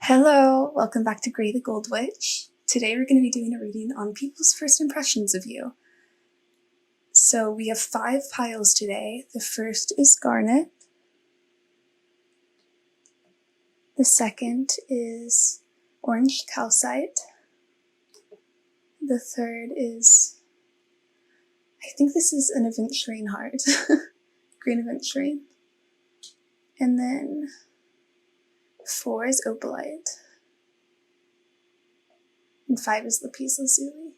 Hello, welcome back to Grey the Gold Witch. Today we're going to be doing a reading on people's first impressions of you. So we have 5 piles today. The first is Garnet. The second is Orange Calcite. The third is, I think this is an Aventurine heart, Green Aventurine. And then 4 is Opalite. And 5 is Lapis Lazuli.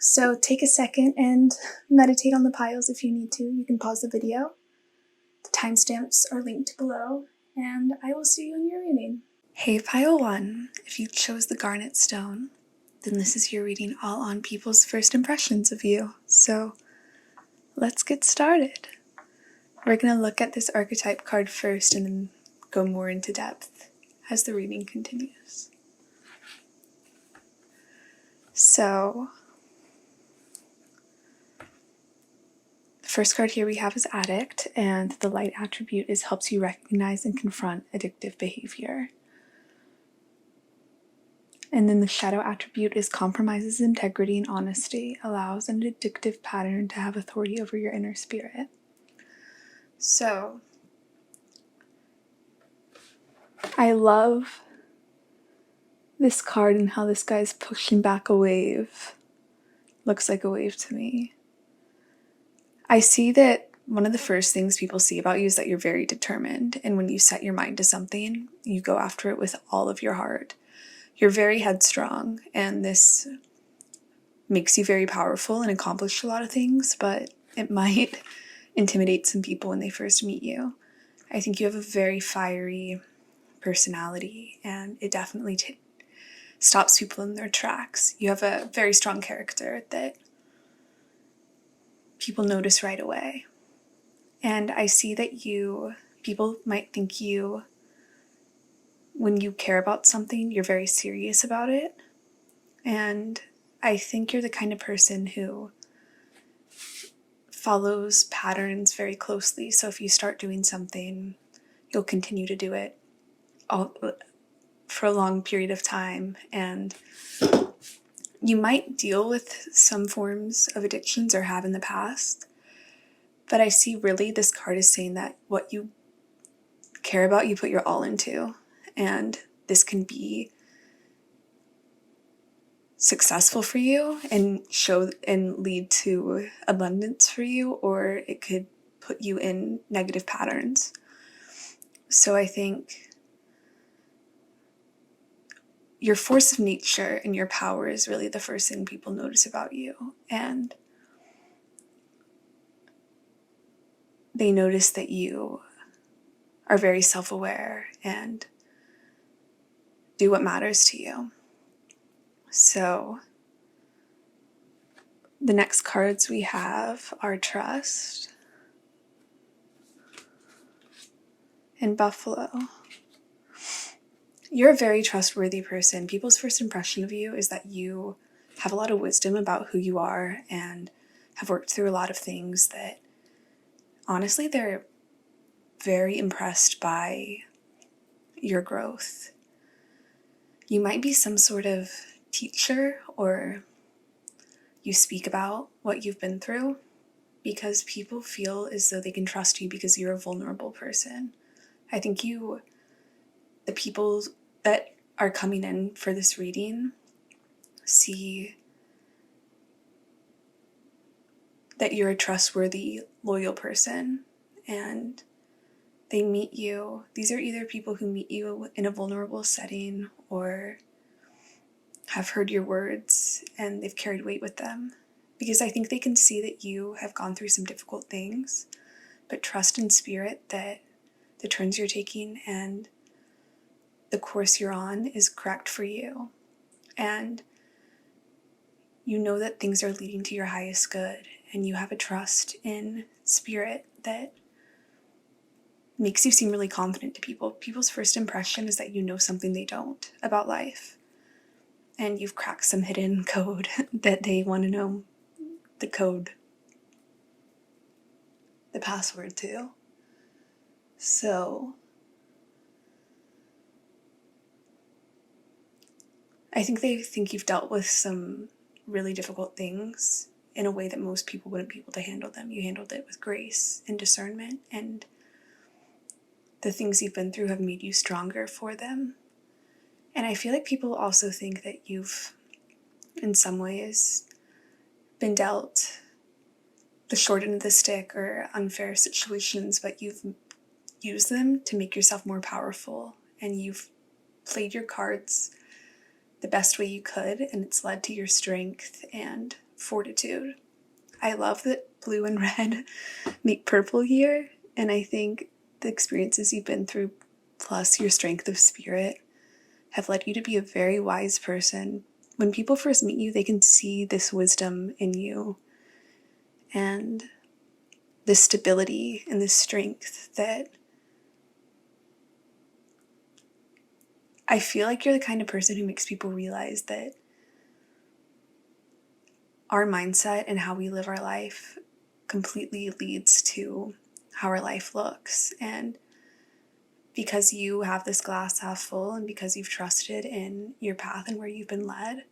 So take a second and meditate on the piles if you need to. You can pause the video. The timestamps are linked below, and I will see you in your reading. Hey pile 1, if you chose the Garnet Stone, then this is your reading all on people's first impressions of you. So let's get started. We're going to look at this archetype card first and then go more into depth as the reading continues. So the first card here we have is Addict, and the light attribute is helps you recognize and confront addictive behavior. And then the shadow attribute is compromises integrity and honesty, allows an addictive pattern to have authority over your inner spirit. So I love this card and how this guy's pushing back a wave. Looks like a wave to me. I see that one of the first things people see about you is that you're very determined, and when you set your mind to something, you go after it with all of your heart. You're very headstrong, and this makes you very powerful and accomplish a lot of things, but it might intimidate some people when they first meet you. I think you have a very fiery personality, and it definitely stops people in their tracks. You have a very strong character that people notice right away. And I see that people might think you, when you care about something, you're very serious about it. And I think you're the kind of person who follows patterns very closely. So if you start doing something, you'll continue to do it for a long period of time. And you might deal with some forms of addictions or have in the past. But I see really this card is saying that what you care about, you put your all into. And this can be successful for you and show and lead to abundance for you, or it could put you in negative patterns. So I think your force of nature and your power is really the first thing people notice about you. And they notice that you are very self-aware and do what matters to you. So the next cards we have are Trust and Buffalo. You're a very trustworthy person. People's first impression of you is that you have a lot of wisdom about who you are and have worked through a lot of things that, honestly, they're very impressed by your growth. You might be some sort of teacher, or you speak about what you've been through, because people feel as though they can trust you because you're a vulnerable person. I think the people that are coming in for this reading see that you're a trustworthy, loyal person, and they meet you. These are either people who meet you in a vulnerable setting or have heard your words and they've carried weight with them, because I think they can see that you have gone through some difficult things, but trust in spirit that the turns you're taking and the course you're on is correct for you. And you know that things are leading to your highest good, and you have a trust in spirit that makes you seem really confident to people. People's first impression is that you know something they don't about life. And you've cracked some hidden code that they want to know the code, the password to. So I think they think you've dealt with some really difficult things in a way that most people wouldn't be able to handle them. You handled it with grace and discernment, and the things you've been through have made you stronger for them. And I feel like people also think that you've, in some ways, been dealt the short end of the stick or unfair situations, but you've used them to make yourself more powerful, and you've played your cards the best way you could, and it's led to your strength and fortitude. I love that blue and red make purple here, and I think the experiences you've been through, plus your strength of spirit, have led you to be a very wise person. When people first meet you, they can see this wisdom in you and this stability and this strength that I feel like you're the kind of person who makes people realize that our mindset and how we live our life completely leads to how our life looks. And because you have this glass half full, and because you've trusted in your path and where you've been led,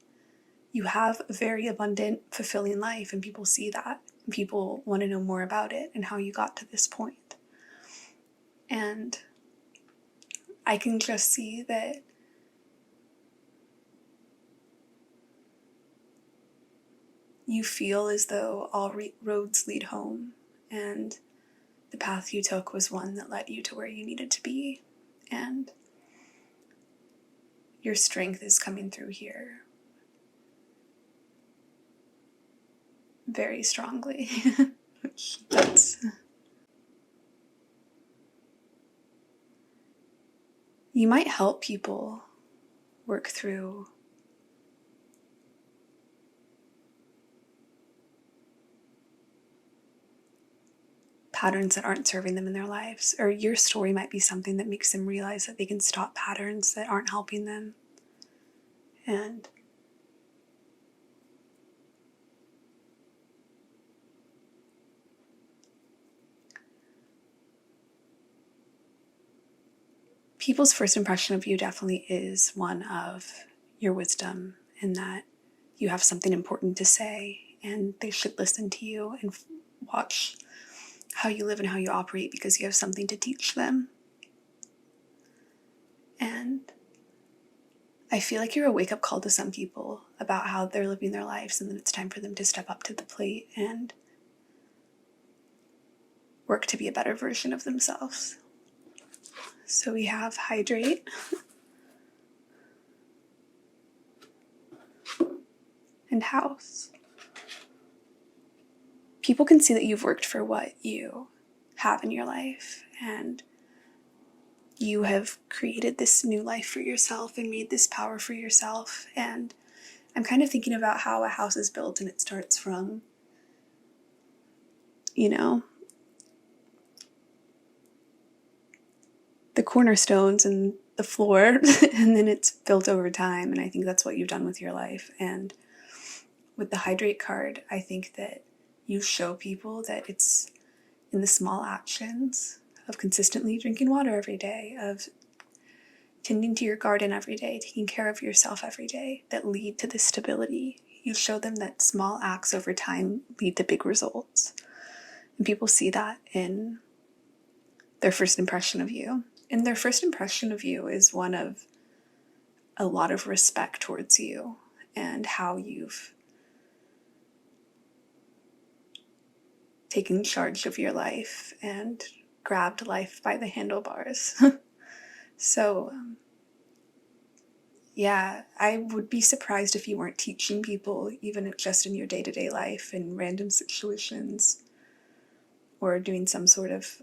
you have a very abundant, fulfilling life, and people see that. And people want to know more about it and how you got to this point. And I can just see that you feel as though all roads lead home, and the path you took was one that led you to where you needed to be, and your strength is coming through here very strongly. You might help people work through patterns that aren't serving them in their lives, or your story might be something that makes them realize that they can stop patterns that aren't helping them. And people's first impression of you definitely is one of your wisdom, and that you have something important to say, and they should listen to you and watch how you live and how you operate, because you have something to teach them. And I feel like you're a wake-up call to some people about how they're living their lives, and then it's time for them to step up to the plate and work to be a better version of themselves. So we have hydrate and house. People can see that you've worked for what you have in your life, and you have created this new life for yourself and made this power for yourself. And I'm kind of thinking about how a house is built, and it starts from, the cornerstones and the floor, and then it's built over time. And I think that's what you've done with your life. And with the hydrate card, I think that you show people that it's in the small actions of consistently drinking water every day, of tending to your garden every day, taking care of yourself every day, that lead to this stability. You show them that small acts over time lead to big results. And people see that in their first impression of you. And their first impression of you is one of a lot of respect towards you and how you've taken charge of your life and grabbed life by the handlebars. So, yeah, I would be surprised if you weren't teaching people, even just in your day-to-day life, in random situations, or doing some sort of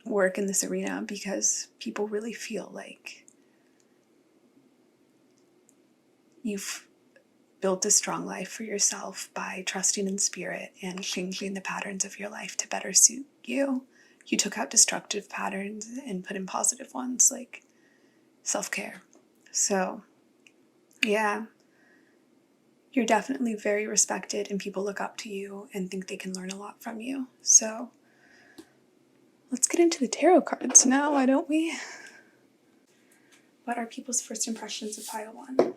work in this arena, because people really feel like you've built a strong life for yourself by trusting in spirit and changing the patterns of your life to better suit you. You took out destructive patterns and put in positive ones, like self-care. So, yeah, you're definitely very respected, and people look up to you and think they can learn a lot from you. So let's get into the tarot cards now, why don't we? What are people's first impressions of pile 1?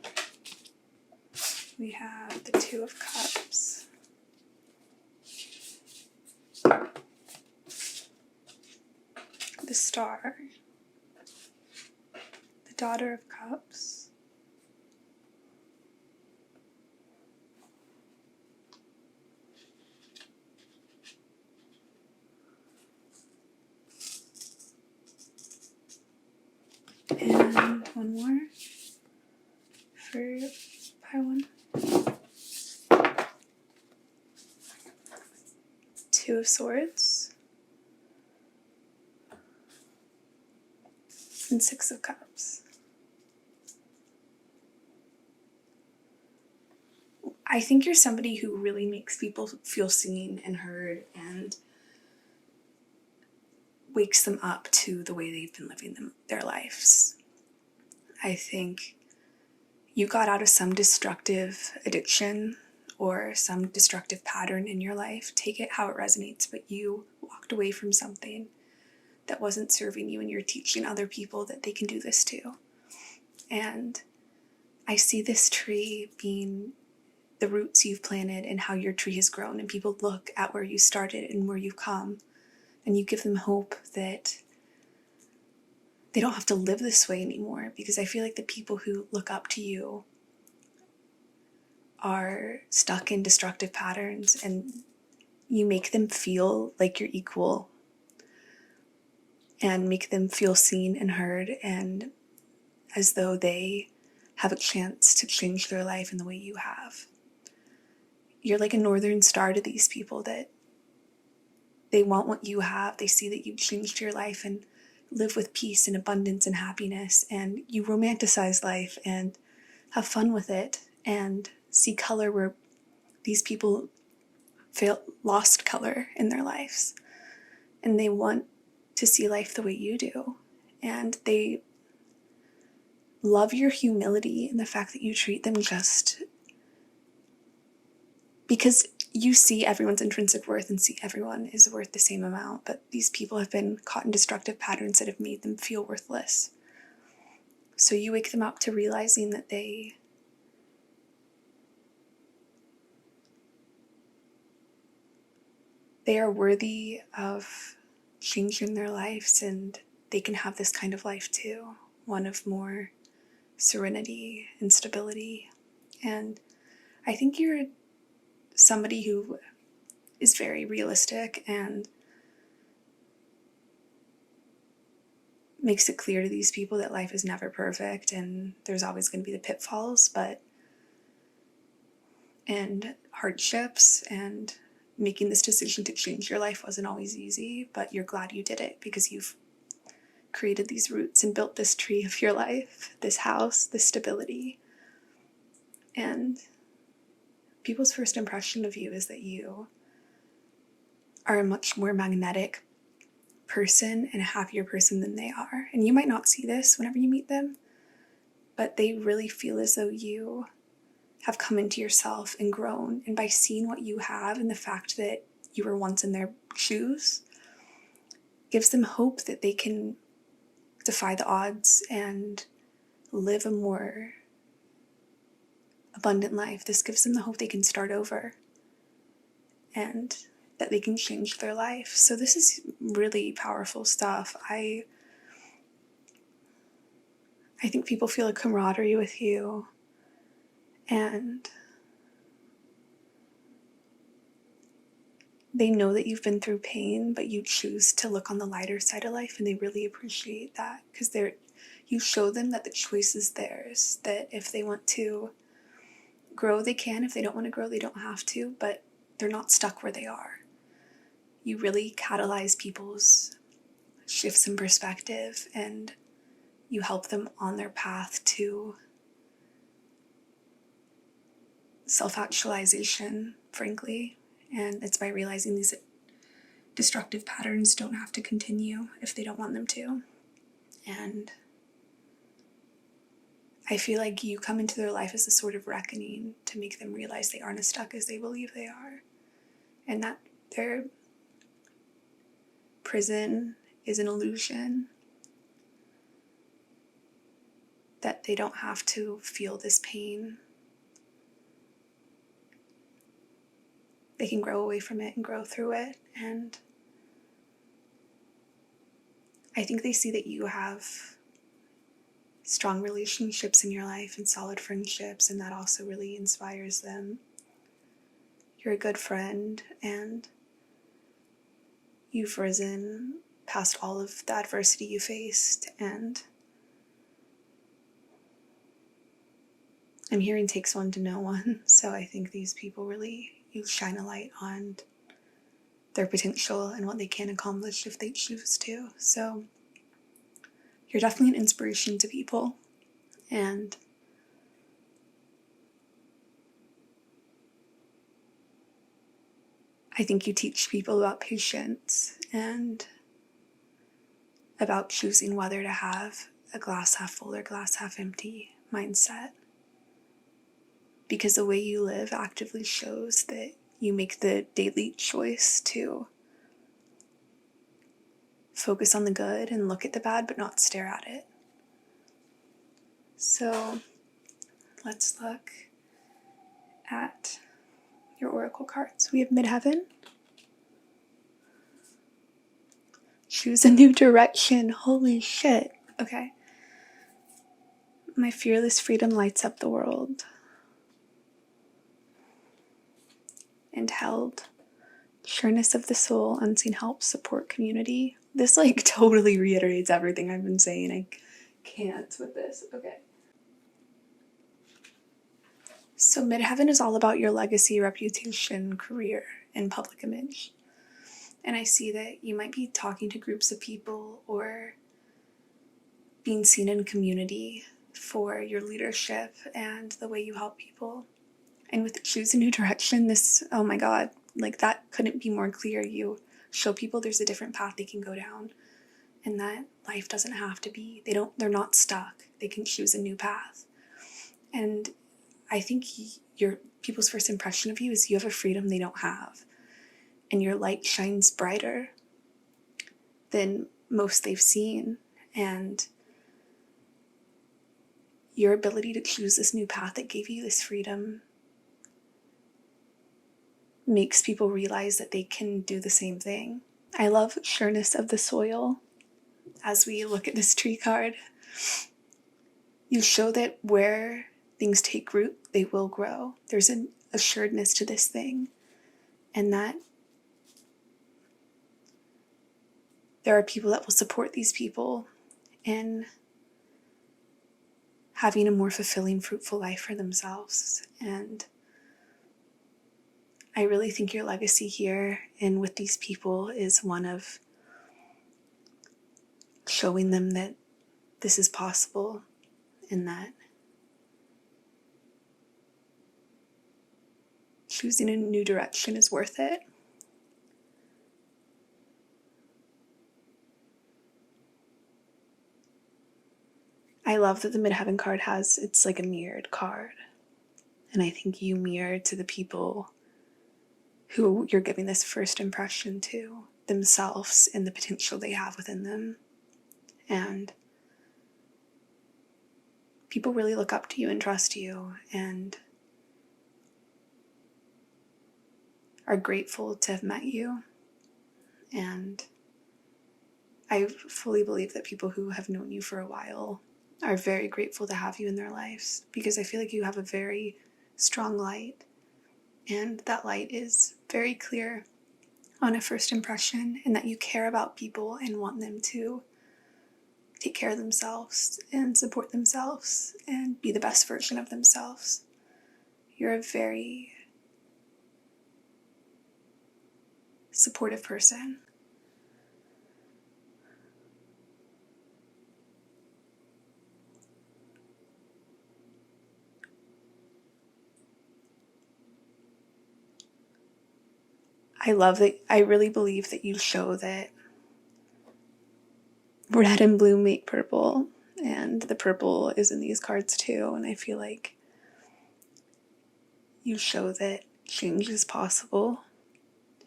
We have the Two of Cups. The Star. The Daughter of Cups. And one more for pile one. Two of Swords. And Six of Cups. I think you're somebody who really makes people feel seen and heard and wakes them up to the way they've been living their lives. I think you got out of some destructive addiction or some destructive pattern in your life. Take it how it resonates, but you walked away from something that wasn't serving you, and you're teaching other people that they can do this too. And I see this tree being the roots you've planted and how your tree has grown, and people look at where you started and where you've come, and you give them hope that they don't have to live this way anymore, because I feel like the people who look up to you are stuck in destructive patterns, and you make them feel like you're equal and make them feel seen and heard, and as though they have a chance to change their life in the way you have. You're like a northern star to these people, that they want what you have. They see that you've changed your life and live with peace and abundance and happiness, and you romanticize life and have fun with it and see color where these people lost color in their lives, and they want to see life the way you do, and they love your humility and the fact that you treat them just because you see everyone's intrinsic worth and see everyone is worth the same amount, but these people have been caught in destructive patterns that have made them feel worthless. So you wake them up to realizing that they are worthy of changing their lives, and they can have this kind of life too, one of more serenity and stability. And I think you're somebody who is very realistic and makes it clear to these people that life is never perfect and there's always going to be the pitfalls, and hardships, and making this decision to change your life wasn't always easy, but you're glad you did it because you've created these roots and built this tree of your life, this house, this stability. And people's first impression of you is that you are a much more magnetic person and a happier person than they are. And you might not see this whenever you meet them, but they really feel as though you have come into yourself and grown. And by seeing what you have and the fact that you were once in their shoes, gives them hope that they can defy the odds and live a more abundant life. This gives them the hope they can start over and that they can change their life. So this is really powerful stuff. I think people feel a camaraderie with you, and they know that you've been through pain, but you choose to look on the lighter side of life, and they really appreciate that because you show them that the choice is theirs, that if they want to grow, they can. If they don't want to grow, they don't have to, but they're not stuck where they are. You really catalyze people's shifts in perspective, and you help them on their path to self-actualization, frankly. And it's by realizing these destructive patterns don't have to continue if they don't want them to. And I feel like you come into their life as a sort of reckoning to make them realize they aren't as stuck as they believe they are, and that their prison is an illusion, that they don't have to feel this pain they can grow away from it and grow through it. And I think they see that you have strong relationships in your life and solid friendships, and that also really inspires them. You're a good friend, and you've risen past all of the adversity you faced, and I'm hearing takes one to know one, so I think these people really, you shine a light on their potential and what they can accomplish if they choose to. So you're definitely an inspiration to people, and I think you teach people about patience and about choosing whether to have a glass half full or glass half empty mindset. Because the way you live actively shows that you make the daily choice to focus on the good and look at the bad, but not stare at it. So let's look at your oracle cards. We have midheaven. Choose a new direction. Holy shit. Okay. My fearless freedom lights up the world. And held. Sureness of the soul, unseen help, support community. This totally reiterates everything I've been saying. I can't with this. Okay. So midheaven is all about your legacy, reputation, career, and public image. And I see that you might be talking to groups of people or being seen in community for your leadership and the way you help people. And with choose a new direction, this, oh my God, that couldn't be more clear. You show people there's a different path they can go down, and that life doesn't have to be, they're not stuck. They can choose a new path. And I think your people's first impression of you is you have a freedom they don't have. And your light shines brighter than most they've seen. And your ability to choose this new path that gave you this freedom makes people realize that they can do the same thing. I love sureness of the soil. As we look at this tree card, you show that where things take root, they will grow. There's an assuredness to this thing, and that there are people that will support these people in having a more fulfilling, fruitful life for themselves. And I really think your legacy here and with these people is one of showing them that this is possible and that choosing a new direction is worth it. I love that the midheaven card it's like a mirrored card. And I think you mirror to the people who you're giving this first impression to, themselves and the potential they have within them. And people really look up to you and trust you and are grateful to have met you. And I fully believe that people who have known you for a while are very grateful to have you in their lives, because I feel like you have a very strong light, and that light is very clear on a first impression, and that you care about people and want them to take care of themselves and support themselves and be the best version of themselves. You're a very supportive person. I love that. I really believe that you show that red and blue make purple, and the purple is in these cards too. And I feel like you show that change is possible,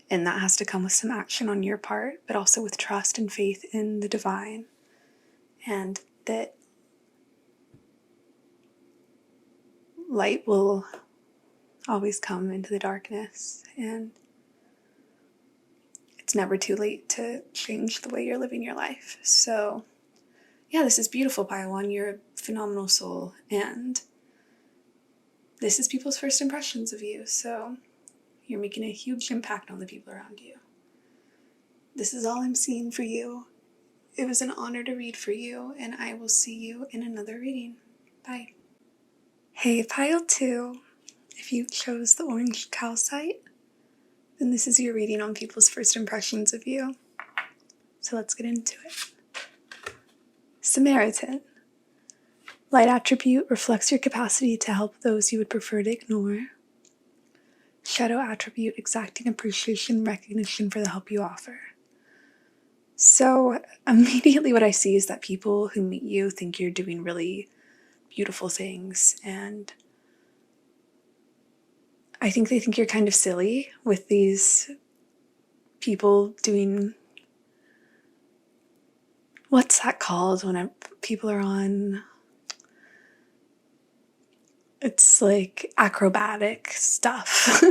and that has to come with some action on your part, but also with trust and faith in the divine, and that light will always come into the darkness, and it's never too late to change the way you're living your life. So yeah, this is beautiful, Pile 1. You're a phenomenal soul, and this is people's first impressions of you, so you're making a huge impact on the people around you. This is all I'm seeing for you. It was an honor to read for you, and I will see you in another reading. Bye. Hey, Pile 2. If you chose the orange calcite, then this is your reading on people's first impressions of you. So let's get into it. Samaritan. Light attribute reflects your capacity to help those you would prefer to ignore. Shadow attribute exacting appreciation and recognition for the help you offer. So immediately what I see is that people who meet you think you're doing really beautiful things, and I think they think you're kind of silly with these people doing, what's that called when people are on, it's like acrobatic stuff.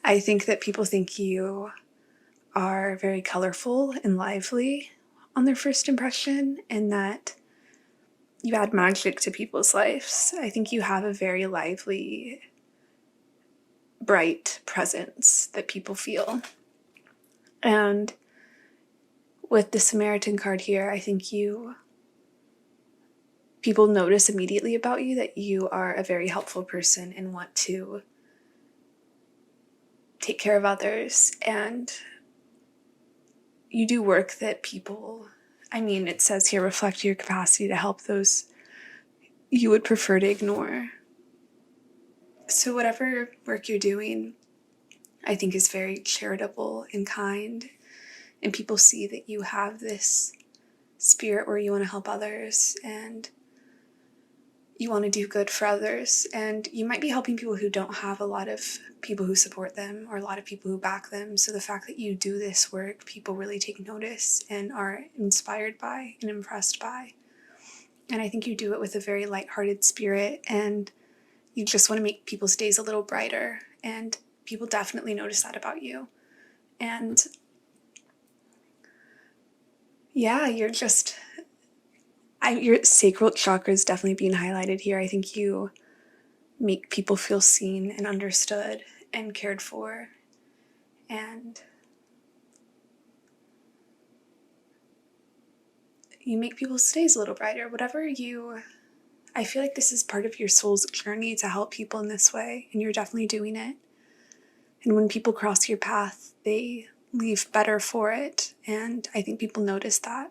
I think that people think you are very colorful and lively on their first impression, and that you add magic to people's lives. I think you have a very lively, bright presence that people feel. And with the Samaritan card here, I think people notice immediately about you that you are a very helpful person and want to take care of others, and you do work that people, it says here, reflect your capacity to help those you would prefer to ignore. So whatever work you're doing, I think is very charitable and kind, and people see that you have this spirit where you want to help others and you want to do good for others, and you might be helping people who don't have a lot of people who support them or a lot of people who back them. So the fact that you do this work, people really take notice and are inspired by and impressed by. And I think you do it with a very lighthearted spirit, and you just want to make people's days a little brighter, and people definitely notice that about you. And yeah, your sacral chakra is definitely being highlighted here. I think you make people feel seen and understood and cared for, and you make people's days a little brighter. I feel like this is part of your soul's journey to help people in this way, and you're definitely doing it. And when people cross your path, they leave better for it, and I think people notice that.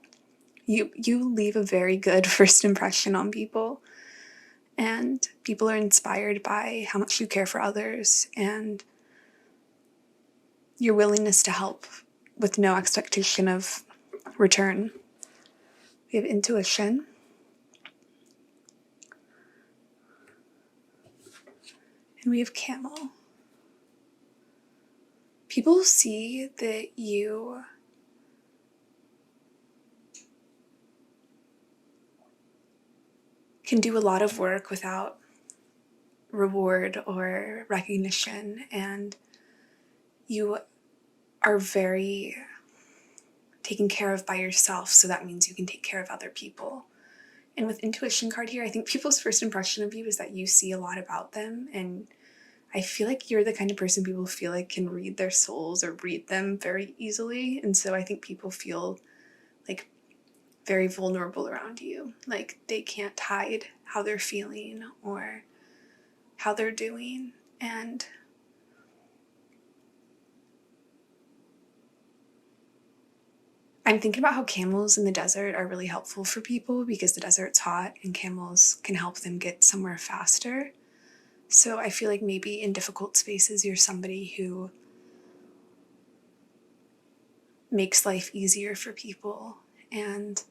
You leave a very good first impression on people, and people are inspired by how much you care for others and your willingness to help with no expectation of return. We have intuition. And we have camel. People see that you can do a lot of work without reward or recognition, and you are very taken care of by yourself, so that means you can take care of other people. And with intuition card here, I think people's first impression of you is that you see a lot about them, and I feel like you're the kind of person people feel like can read their souls or read them very easily, and so I think people feel like very vulnerable around you. Like they can't hide how they're feeling or how they're doing. And I'm thinking about how camels in the desert are really helpful for people because the desert's hot and camels can help them get somewhere faster. So I feel like maybe in difficult spaces you're somebody who makes life easier for people, and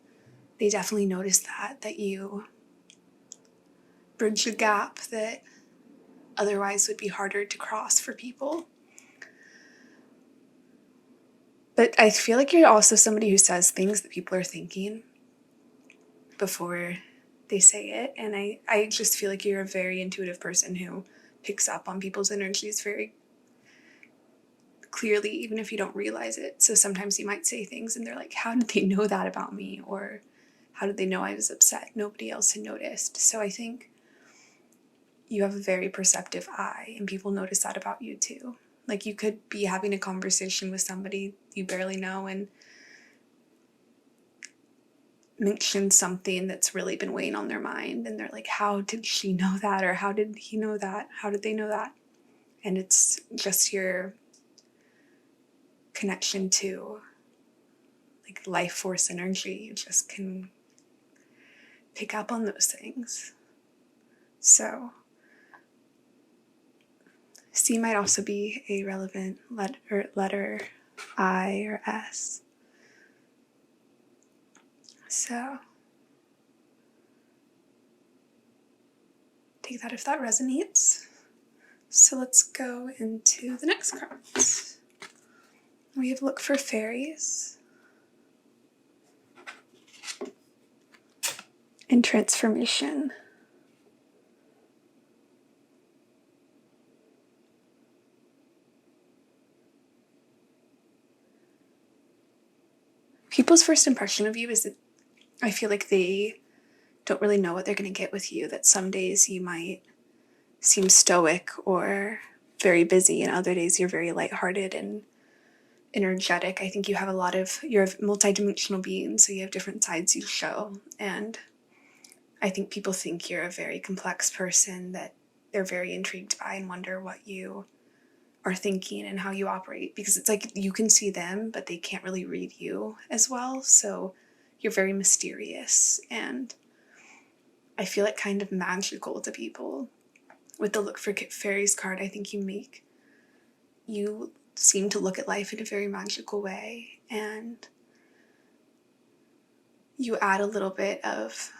they definitely notice that you bridge the gap that otherwise would be harder to cross for people. But I feel like you're also somebody who says things that people are thinking before they say it. And I just feel like you're a very intuitive person who picks up on people's energies very clearly, even if you don't realize it. So sometimes you might say things and they're like, how did they know that about me? Or how did they know I was upset? Nobody else had noticed. So I think you have a very perceptive eye, and people notice that about you too. Like, you could be having a conversation with somebody you barely know and mention something that's really been weighing on their mind, and they're like, how did she know that? Or how did he know that? How did they know that? And it's just your connection to like life force energy. You just can pick up on those things. So C might also be a relevant letter I or S. So take that if that resonates. So let's go into the next cards. We have look for fairies and transformation. People's first impression of you is that I feel like they don't really know what they're going to get with you, that some days you might seem stoic or very busy, and other days you're very lighthearted and energetic. I think you have you're a multidimensional being, so you have different sides you show, and I think people think you're a very complex person that they're very intrigued by and wonder what you are thinking and how you operate, because it's like you can see them, but they can't really read you as well. So you're very mysterious, and I feel like kind of magical to people. With the look for fairies card, I think you seem to look at life in a very magical way, and you add a little bit of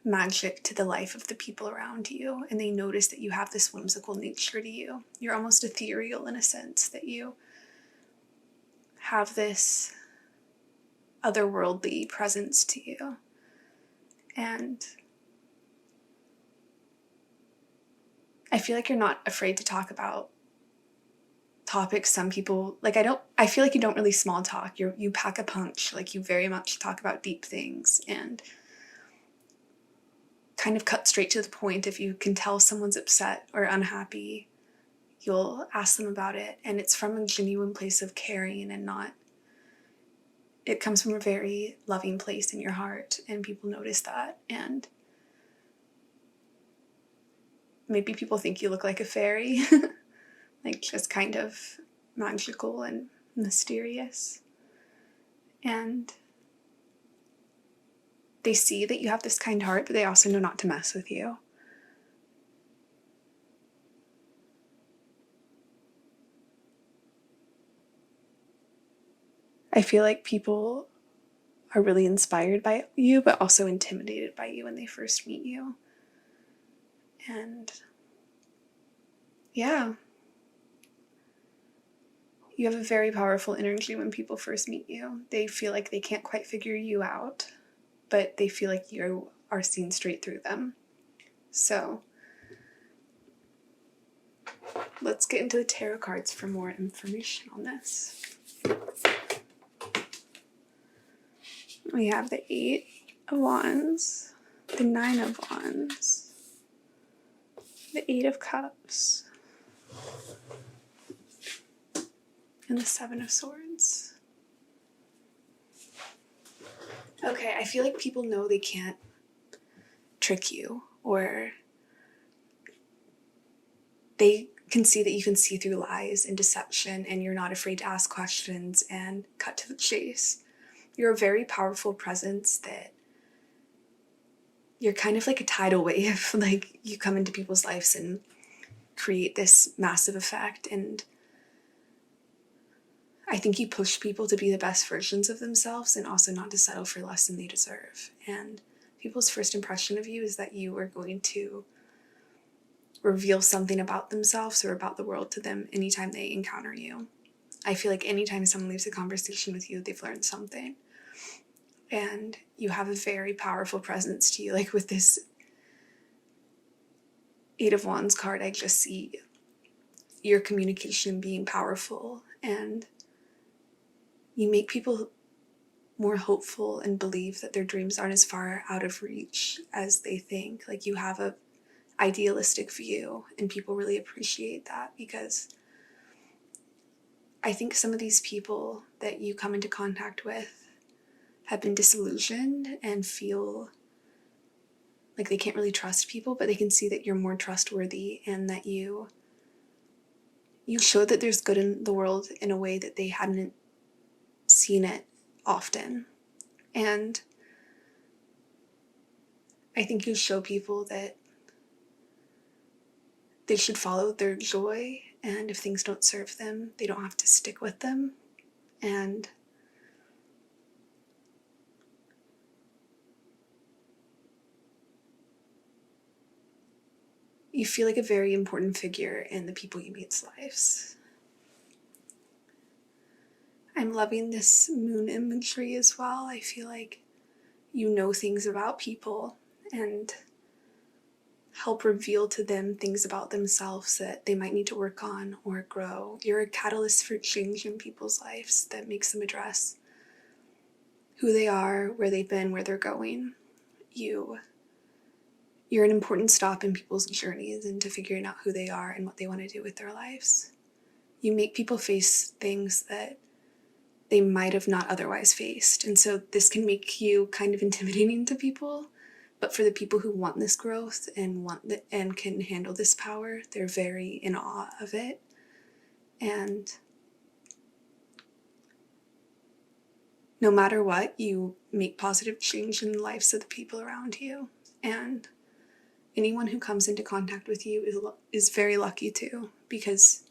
magic to the life of the people around you, and they notice that you have this whimsical nature to you. You're almost ethereal in a sense, that you have this otherworldly presence to you. And I feel like you're not afraid to talk about topics some people like. I feel like you don't really small talk. You pack a punch. Like, you very much talk about deep things and kind of cut straight to the point. If you can tell someone's upset or unhappy, you'll ask them about it, and it's from a genuine place of caring, and not, it comes from a very loving place in your heart, and people notice that. And maybe people think you look like a fairy, like just kind of magical and mysterious. And they see that you have this kind heart, but they also know not to mess with you. I feel like people are really inspired by you, but also intimidated by you when they first meet you. And yeah, you have a very powerful energy when people first meet you. They feel like they can't quite figure you out, but they feel like you are seen straight through them. So let's get into the tarot cards for more information on this. We have the 8 of Wands, the 9 of Wands, the 8 of Cups, and the 7 of Swords. Okay, I feel like people know they can't trick you, or they can see that you can see through lies and deception, and you're not afraid to ask questions and cut to the chase. You're a very powerful presence that you're kind of like a tidal wave. Like, you come into people's lives and create this massive effect, and I think you push people to be the best versions of themselves and also not to settle for less than they deserve. And people's first impression of you is that you are going to reveal something about themselves or about the world to them anytime they encounter you. I feel like anytime someone leaves a conversation with you, they've learned something. And you have a very powerful presence to you. Like, with this 8 of Wands card, I just see your communication being powerful, and you make people more hopeful and believe that their dreams aren't as far out of reach as they think. Like, you have a idealistic view, and people really appreciate that, because I think some of these people that you come into contact with have been disillusioned and feel like they can't really trust people, but they can see that you're more trustworthy and that you show that there's good in the world in a way that they hadn't seen it often. And I think you show people that they should follow their joy, and if things don't serve them, they don't have to stick with them. And you feel like a very important figure in the people you meet's lives. I'm loving this moon imagery as well. I feel like you know things about people and help reveal to them things about themselves that they might need to work on or grow. You're a catalyst for change in people's lives that makes them address who they are, where they've been, where they're going. You're an important stop in people's journeys into figuring out who they are and what they want to do with their lives. You make people face things that they might have not otherwise faced. And so this can make you kind of intimidating to people. But for the people who want this growth and and can handle this power, they're very in awe of it. And no matter what, you make positive change in the lives of the people around you. And anyone who comes into contact with you is very lucky too, because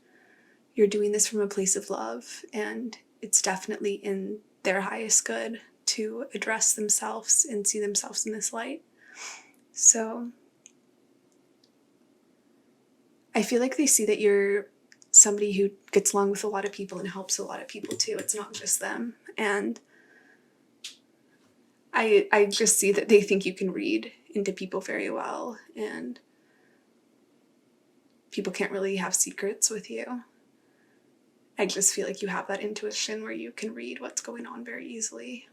you're doing this from a place of love, and it's definitely in their highest good to address themselves and see themselves in this light. So I feel like they see that you're somebody who gets along with a lot of people and helps a lot of people too. It's not just them. And I just see that they think you can read into people very well, and people can't really have secrets with you. I just feel like you have that intuition where you can read what's going on very easily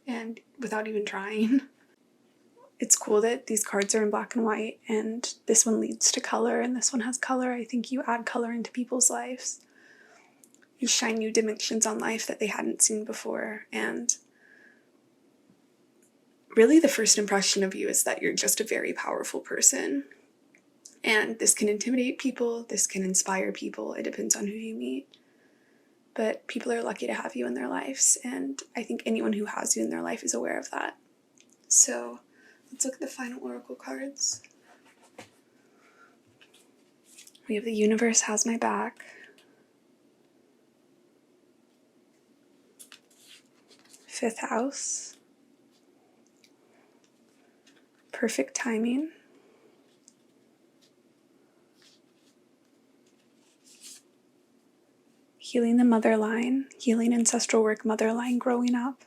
and without even trying. It's cool that these cards are in black and white, and this one leads to color and this one has color. I think you add color into people's lives. You shine new dimensions on life that they hadn't seen before, and really the first impression of you is that you're just a very powerful person. And this can intimidate people, this can inspire people, it depends on who you meet. But people are lucky to have you in their lives, and I think anyone who has you in their life is aware of that. So let's look at the final oracle cards. We have the universe has my back. Fifth house. Perfect timing. Healing the mother line, healing ancestral work, mother line growing up.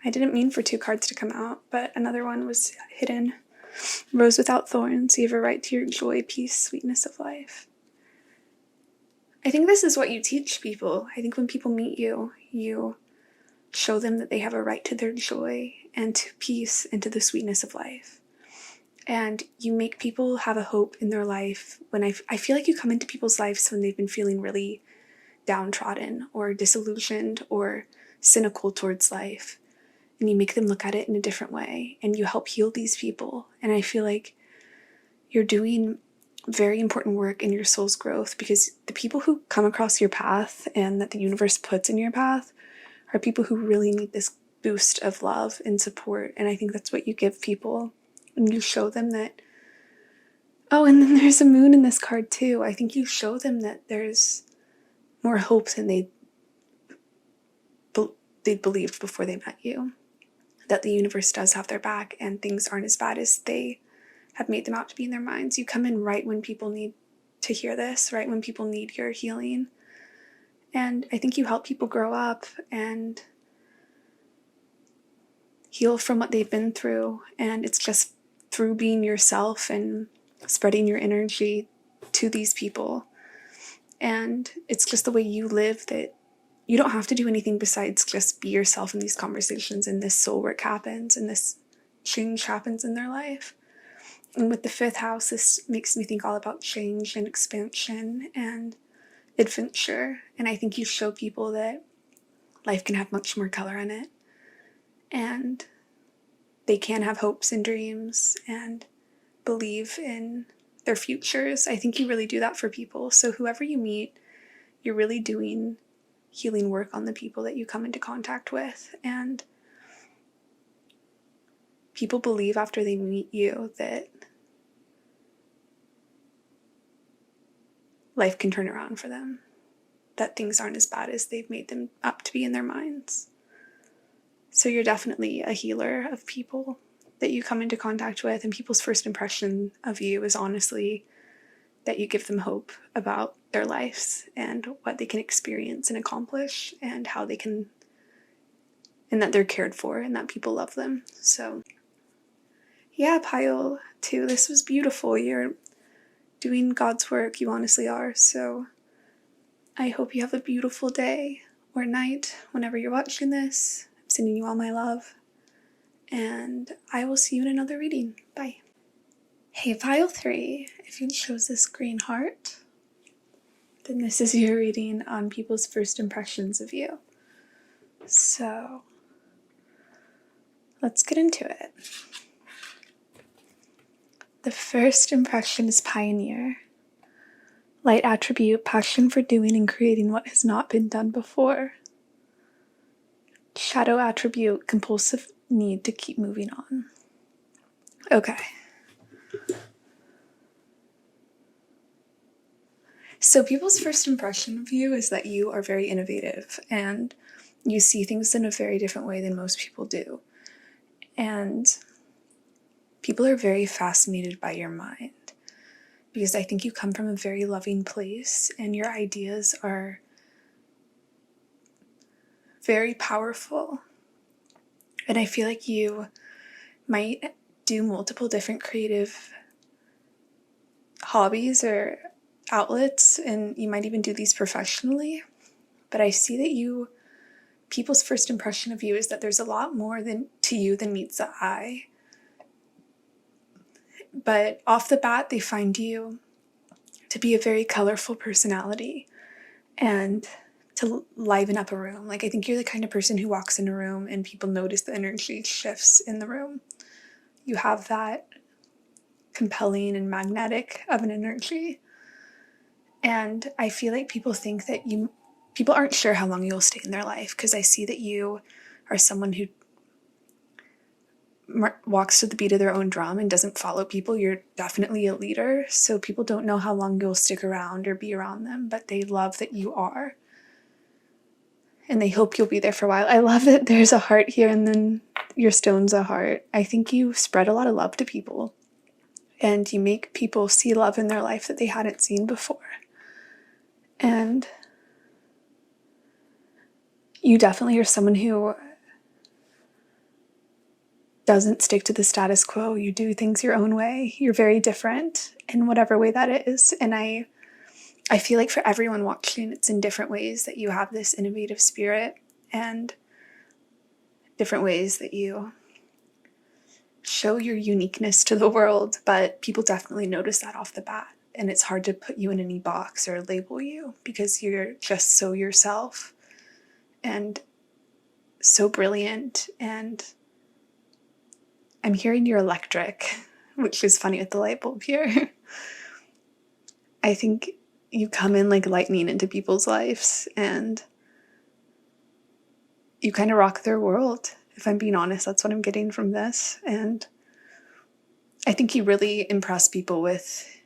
I didn't mean for two cards to come out, but another one was hidden. Rose without thorns, you have a right to your joy, peace, sweetness of life. I think this is what you teach people. I think when people meet you, you show them that they have a right to their joy and to peace and to the sweetness of life. And you make people have a hope in their life. When I feel like you come into people's lives when they've been feeling really downtrodden or disillusioned or cynical towards life. And you make them look at it in a different way, and you help heal these people. And I feel like you're doing very important work in your soul's growth, because the people who come across your path and that the universe puts in your path are people who really need this boost of love and support. And I think that's what you give people. And you show them that, oh, and then there's a moon in this card too. I think you show them that there's more hope than they believed before they met you. That the universe does have their back and things aren't as bad as they have made them out to be in their minds. You come in right when people need to hear this, right when people need your healing. And I think you help people grow up and heal from what they've been through. And it's just through being yourself and spreading your energy to these people. And it's just the way you live that you don't have to do anything besides just be yourself in these conversations, and this soul work happens and this change happens in their life. And with the 5th house, this makes me think all about change and expansion and adventure. And I think you show people that life can have much more color in it, and they can have hopes and dreams and believe in their futures. I think you really do that for people. So whoever you meet, you're really doing healing work on the people that you come into contact with. And people believe after they meet you that life can turn around for them, that things aren't as bad as they've made them up to be in their minds. So you're definitely a healer of people that you come into contact with, and people's first impression of you is honestly that you give them hope about their lives and what they can experience and accomplish, and how they can, and that they're cared for and that people love them. So yeah, pile 2, this was beautiful. You're doing God's work, you honestly are. So I hope you have a beautiful day or night whenever you're watching this. I'm sending you all my love, and I will see you in another reading. Bye. Hey, pile 3, if you chose this green heart, then this is your reading on people's first impressions of you. So let's get into it. The first impression is pioneer. Light attribute, passion for doing and creating what has not been done before. Shadow attribute, compulsive need to keep moving on. Okay. So people's first impression of you is that you are very innovative and you see things in a very different way than most people do. And people are very fascinated by your mind, because I think you come from a very loving place and your ideas are very powerful. And I feel like you might do multiple different creative hobbies or outlets, and you might even do these professionally. But I see that people's first impression of you is that there's a lot more to you than meets the eye. But off the bat, they find you to be a very colorful personality and to liven up a room. Like, I think you're the kind of person who walks in a room and people notice the energy shifts in the room. You have that compelling and magnetic of an energy. And I feel like people think that people aren't sure how long you'll stay in their life, because I see that you are someone who walks to the beat of their own drum and doesn't follow people. You're definitely a leader, so people don't know how long you'll stick around or be around them, but they love that you are. And they hope you'll be there for a while. I love that there's a heart here and then your stone's a heart. I think you spread a lot of love to people, and you make people see love in their life that they hadn't seen before. And you definitely are someone who doesn't stick to the status quo. You do things your own way. You're very different in whatever way that is. And I feel like for everyone watching, it's in different ways that you have this innovative spirit, and different ways that you show your uniqueness to the world. But people definitely notice that off the bat. And it's hard to put you in any box or label you, because you're just so yourself and so brilliant. And I'm hearing you're electric, which is funny with the light bulb here. I think you come in like lightning into people's lives, and you kind of rock their world. If I'm being honest, that's what I'm getting from this. And I think you really impress people with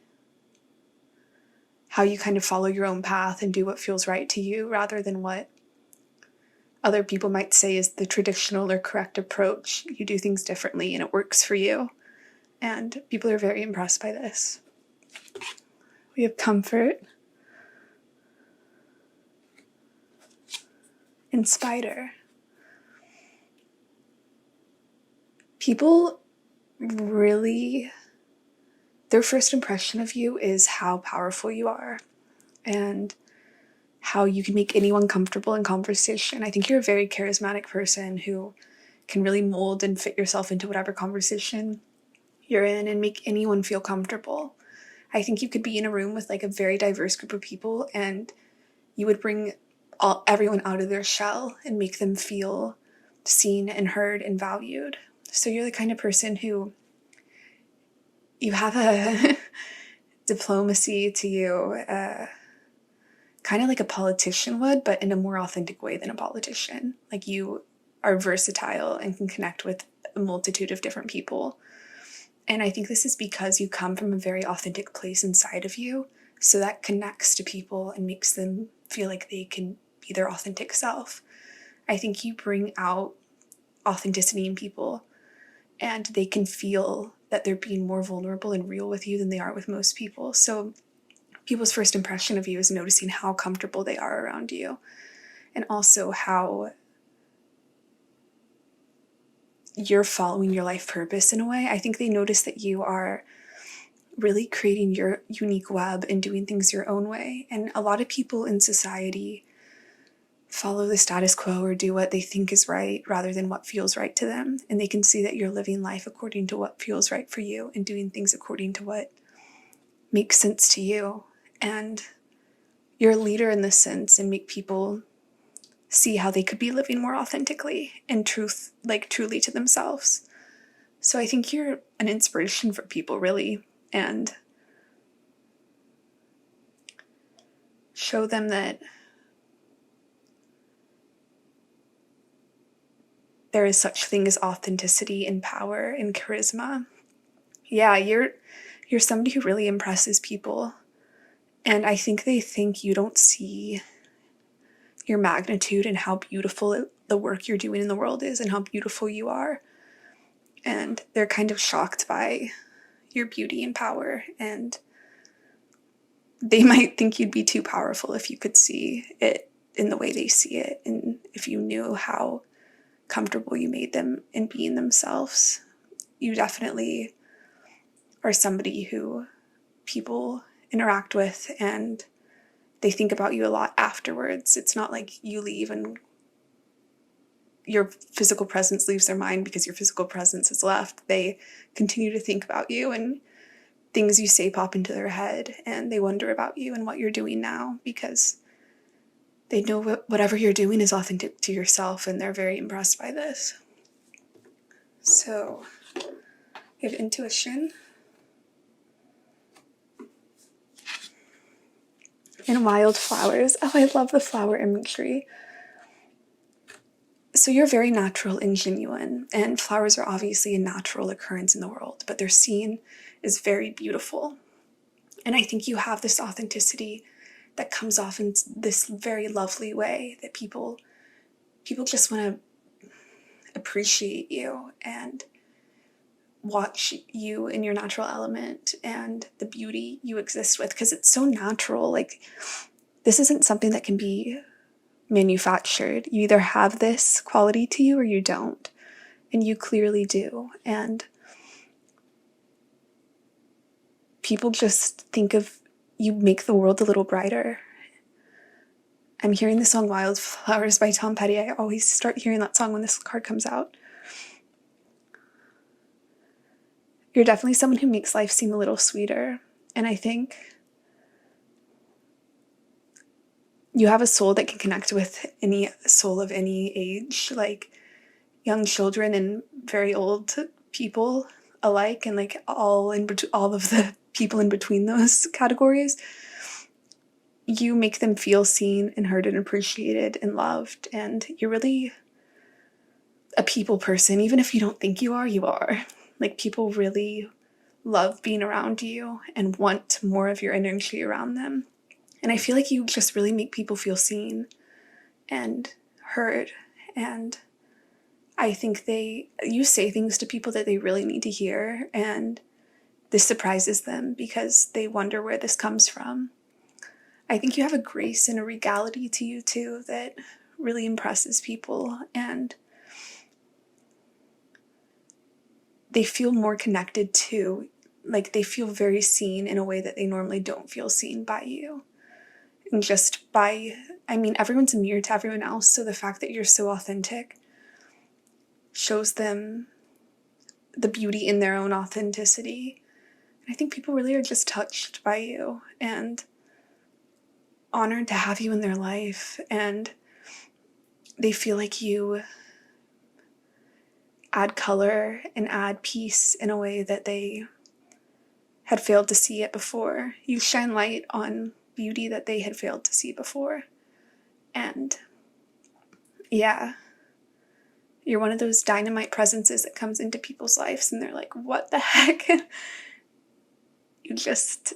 how you kind of follow your own path and do what feels right to you, rather than what other people might say is the traditional or correct approach. You do things differently and it works for you. And people are very impressed by this. We have comfort and spider. People really their first impression of you is how powerful you are and how you can make anyone comfortable in conversation. I think you're a very charismatic person who can really mold and fit yourself into whatever conversation you're in and make anyone feel comfortable. I think you could be in a room with like a very diverse group of people and you would bring everyone out of their shell and make them feel seen and heard and valued. So you're the kind of person who, you have a diplomacy to you, kind of like a politician would, but in a more authentic way than a politician. Like you are versatile and can connect with a multitude of different people. And I think this is because you come from a very authentic place inside of you. So that connects to people and makes them feel like they can be their authentic self. I think you bring out authenticity in people and they can feel that they're being more vulnerable and real with you than they are with most people. So people's first impression of you is noticing how comfortable they are around you and also how you're following your life purpose in a way. I think they notice that you are really creating your unique web and doing things your own way. And a lot of people in society follow the status quo or do what they think is right rather than what feels right to them. And they can see that you're living life according to what feels right for you and doing things according to what makes sense to you. And you're a leader in this sense and make people see how they could be living more authentically and truly to themselves. So I think you're an inspiration for people, really, and show them that there is such thing as authenticity and power and charisma. Yeah, you're somebody who really impresses people. And I think they think you don't see your magnitude and how beautiful the work you're doing in the world is and how beautiful you are. And they're kind of shocked by your beauty and power. And they might think you'd be too powerful if you could see it in the way they see it. And if you knew how comfortable you made them in being themselves. You definitely are somebody who people interact with and they think about you a lot afterwards. It's not like you leave and your physical presence leaves their mind because your physical presence is left. They continue to think about you and things you say pop into their head and they wonder about you and what you're doing now because they know whatever you're doing is authentic to yourself and they're very impressed by this. So, you have intuition. And wildflowers. Oh, I love the flower imagery. So you're very natural and genuine, and flowers are obviously a natural occurrence in the world, but they're seen as very beautiful. And I think you have this authenticity that comes off in this very lovely way that people just want to appreciate you and watch you in your natural element and the beauty you exist with because it's so natural. Like, this isn't something that can be manufactured. You either have this quality to you or you don't, and you clearly do. And people just think of you make the world a little brighter. I'm hearing the song Wildflowers by Tom Petty. I always start hearing that song when this card comes out. You're definitely someone who makes life seem a little sweeter. And I think you have a soul that can connect with any soul of any age, like young children and very old people alike, and like all of the people in between those categories. You make them feel seen and heard and appreciated and loved, and you're really a people person. Even if you don't think you are. Like, people really love being around you and want more of your energy around them. And I feel like you just really make people feel seen and heard. And I think you say things to people that they really need to hear, and this surprises them because they wonder where this comes from. I think you have a grace and a regality to you too that really impresses people, and they feel more connected to like they feel very seen in a way that they normally don't feel seen by you. And just by, I mean, everyone's a mirror to everyone else, so the fact that you're so authentic shows them the beauty in their own authenticity. And I think people really are just touched by you and honored to have you in their life, and they feel like you add color and add peace in a way that they had failed to see it before. You shine light on beauty that they had failed to see before. And yeah, you're one of those dynamite presences that comes into people's lives and they're like, what the heck? You just...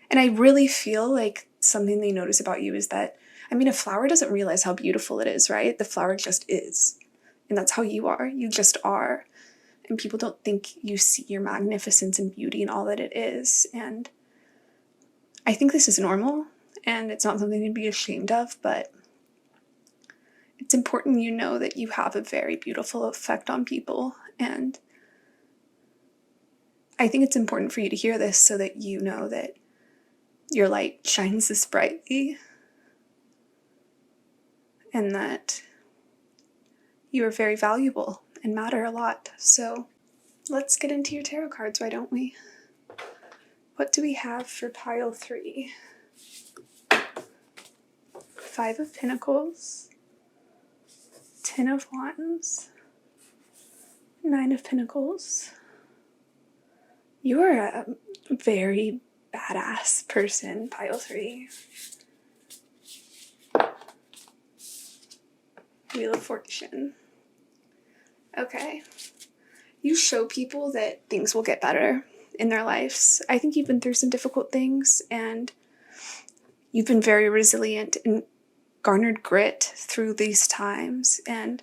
And I really feel like something they notice about you is that, I mean, a flower doesn't realize how beautiful it is, right? The flower just is. And that's how you are. You just are. And people don't think you see your magnificence and beauty and all that it is. And I think this is normal, and it's not something to be ashamed of, but it's important you know that you have a very beautiful effect on people. And I think it's important for you to hear this so that you know that your light shines this brightly and that you are very valuable and matter a lot. So let's get into your tarot cards, why don't we? What do we have for pile 3? 5 of Pentacles, 10 of Wands, 9 of Pentacles. You are a very badass person, pile 3. Wheel of Fortune. Okay. You show people that things will get better in their lives. I think you've been through some difficult things, and you've been very resilient and garnered grit through these times. And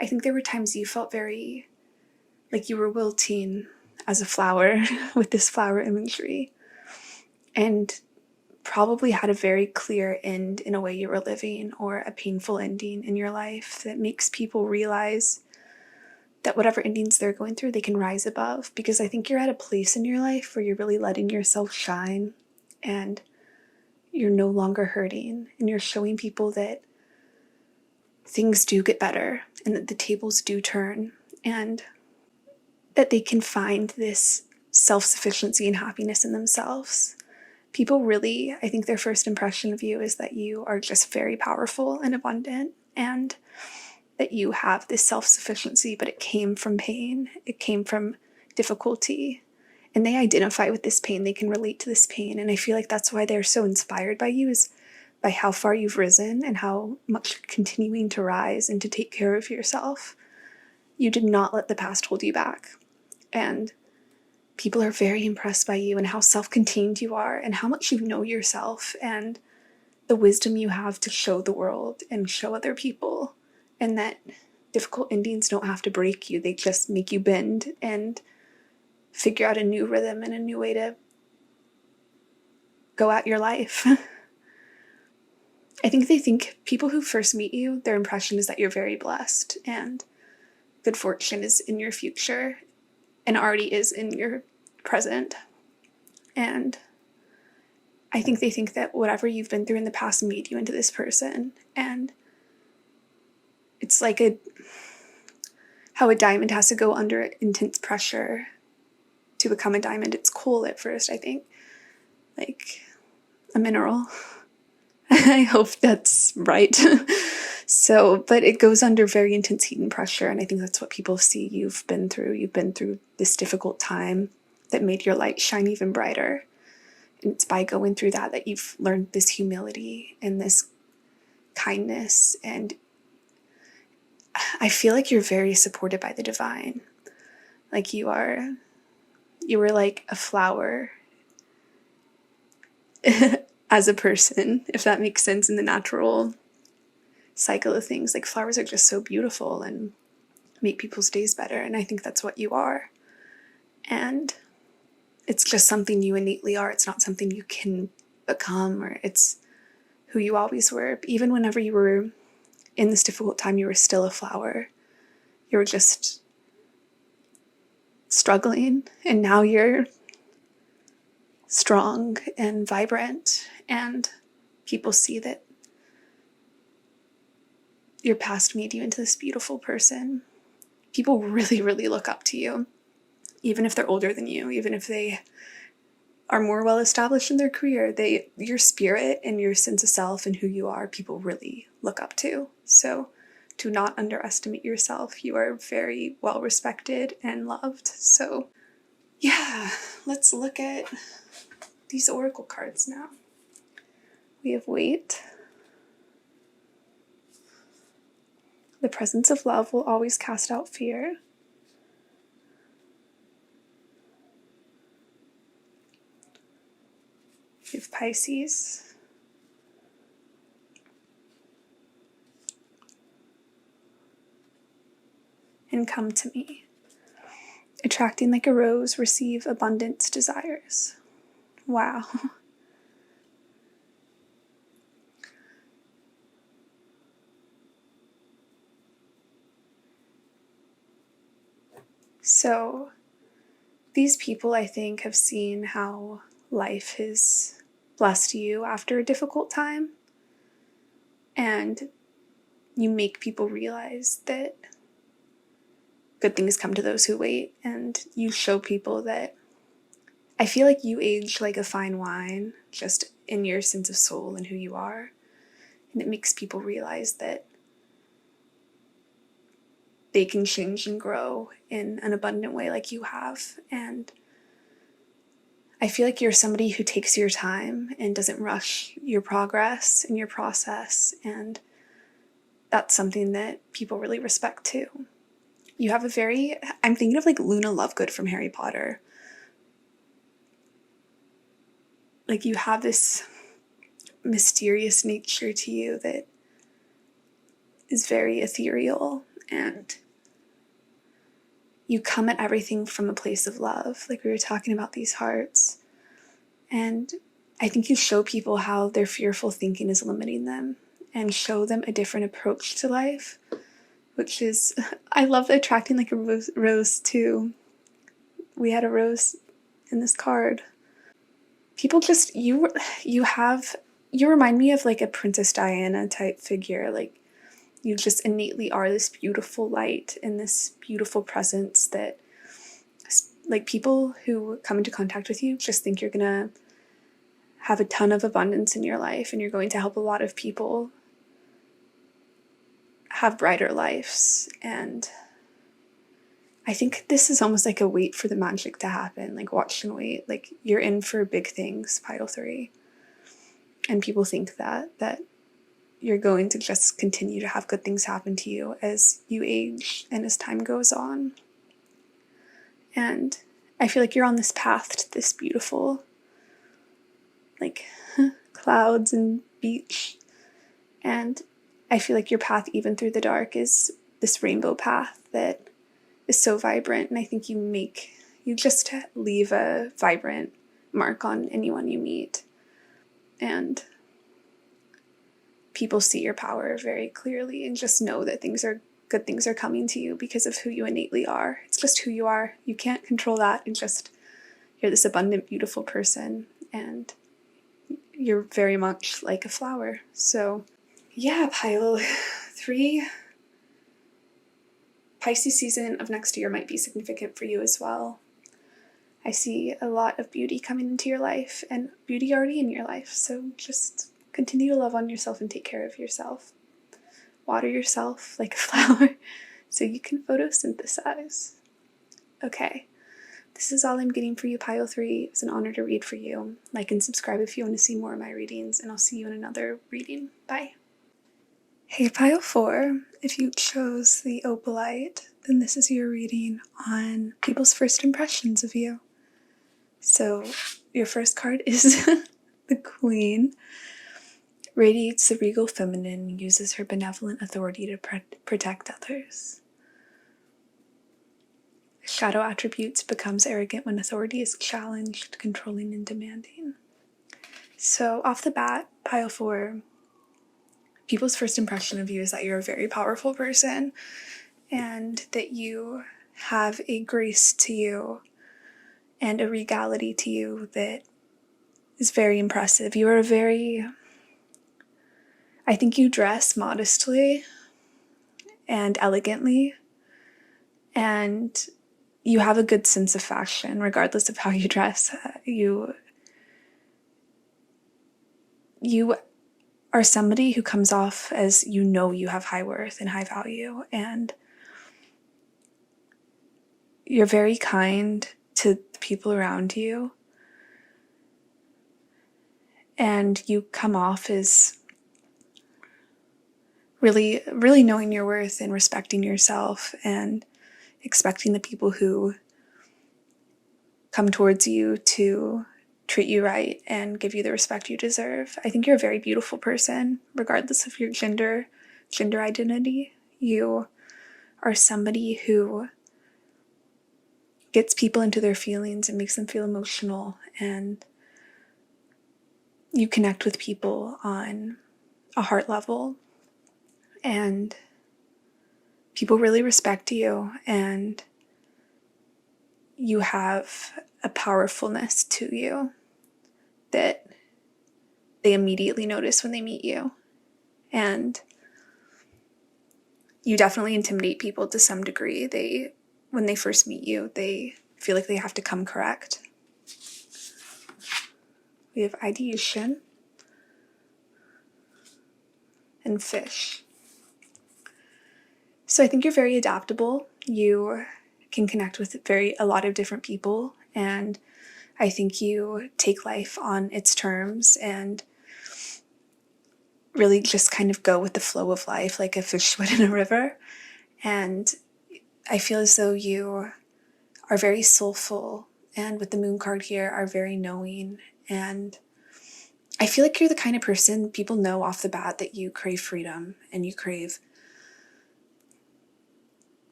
I think there were times you felt very like you were wilting as a flower with this flower imagery, and probably had a very clear end in a way you were living, or a painful ending in your life that makes people realize that whatever endings they're going through, they can rise above. Because I think you're at a place in your life where you're really letting yourself shine, and you're no longer hurting, and you're showing people that things do get better, and that the tables do turn, and that they can find this self-sufficiency and happiness in themselves. People really, I think their first impression of you is that you are just very powerful and abundant, and that you have this self-sufficiency, but it came from pain. It came from difficulty. And they identify with this pain. They can relate to this pain. And I feel like that's why they're so inspired by you, is by how far you've risen and how much you're continuing to rise and to take care of yourself. You did not let the past hold you back. And people are very impressed by you and how self-contained you are and how much you know yourself and the wisdom you have to show the world and show other people. And that difficult endings don't have to break you. They just make you bend and figure out a new rhythm and a new way to go at your life. I think people who first meet you, their impression is that you're very blessed and good fortune is in your future and already is in your present. And I think they think that whatever you've been through in the past made you into this person. And it's like how a diamond has to go under intense pressure to become a diamond. It's cool at first, I think, like a mineral. I hope that's right. But it goes under very intense heat and pressure, and I think that's what people see you've been through. You've been through this difficult time that made your light shine even brighter. And it's by going through that you've learned this humility and this kindness, and I feel like you're very supported by the divine. Like you were like a flower as a person, if that makes sense in the natural cycle of things. Like flowers are just so beautiful and make people's days better. And I think that's what you are. And it's just something you innately are. It's not something you can become, or it's who you always were. Even whenever you were in this difficult time, you were still a flower. You were just struggling, and now you're strong and vibrant, and people see that your past made you into this beautiful person. People really, really look up to you, even if they're older than you, even if they are more well established in their career. Your spirit and your sense of self and who you are, people really look up to. So do not underestimate yourself. You are very well respected and loved. So yeah, let's look at these oracle cards now. We have Weight. The presence of love will always cast out fear. We have Pisces. And Come to Me. Attracting like a rose, receive abundance desires. Wow. So these people, I think, have seen how life has blessed you after a difficult time. And you make people realize that good things come to those who wait. And you show people that I feel like you age like a fine wine, just in your sense of soul and who you are. And it makes people realize that they can change and grow in an abundant way like you have. And I feel like you're somebody who takes your time and doesn't rush your progress and your process. And that's something that people really respect too. You have I'm thinking of like Luna Lovegood from Harry Potter. Like you have this mysterious nature to you that is very ethereal, and you come at everything from a place of love. Like we were talking about these hearts. And I think you show people how their fearful thinking is limiting them and show them a different approach to life, which is, I love attracting like a rose too. We had a rose in this card. People just, you remind me of like a Princess Diana type figure. Like you just innately are this beautiful light and this beautiful presence that like people who come into contact with you just think you're gonna have a ton of abundance in your life and you're going to help a lot of people have brighter lives. And I think this is almost like a wait for the magic to happen, like watch and wait. Like you're in for big things, Pile 3. And people think that you're going to just continue to have good things happen to you as you age and as time goes on. And I feel like you're on this path to this beautiful, like, clouds and beach. And I feel like your path, even through the dark, is this rainbow path that is so vibrant. And I think you just leave a vibrant mark on anyone you meet. And people see your power very clearly and just know that good things are coming to you because of who you innately are. It's just who you are. You can't control that. You're this abundant, beautiful person, and you're very much like a flower. So yeah, Pile 3, Pisces season of next year might be significant for you as well. I see a lot of beauty coming into your life and beauty already in your life. So just continue to love on yourself and take care of yourself. Water yourself like a flower so you can photosynthesize. Okay, this is all I'm getting for you, Pile 3. It's an honor to read for you. Like and subscribe if you want to see more of my readings, and I'll see you in another reading. Bye. Hey, Pile 4, if you chose the opalite, then this is your reading on people's first impressions of you. So your first card is the Queen. Radiates the regal feminine and uses her benevolent authority to protect others. Shadow attributes, becomes arrogant when authority is challenged, controlling and demanding. So off the bat, Pile 4, people's first impression of you is that you're a very powerful person and that you have a grace to you and a regality to you that is very impressive. You are I think you dress modestly and elegantly, and you have a good sense of fashion regardless of how you dress. You are somebody who comes off as you have high worth and high value, and you're very kind to the people around you, and you come off as really, really knowing your worth and respecting yourself and expecting the people who come towards you to treat you right and give you the respect you deserve. I think you're a very beautiful person, regardless of your gender identity. You are somebody who gets people into their feelings and makes them feel emotional, and you connect with people on a heart level, and people really respect you, and you have a powerfulness to you that they immediately notice when they meet you. And you definitely intimidate people to some degree. When they first meet you, they feel like they have to come correct. We have ideation and fish. So I think you're very adaptable. You can connect with a lot of different people, and I think you take life on its terms and really just kind of go with the flow of life like a fish would in a river. And I feel as though you are very soulful, and with the moon card here are very knowing, and I feel like you're the kind of person people know off the bat that you crave freedom and you crave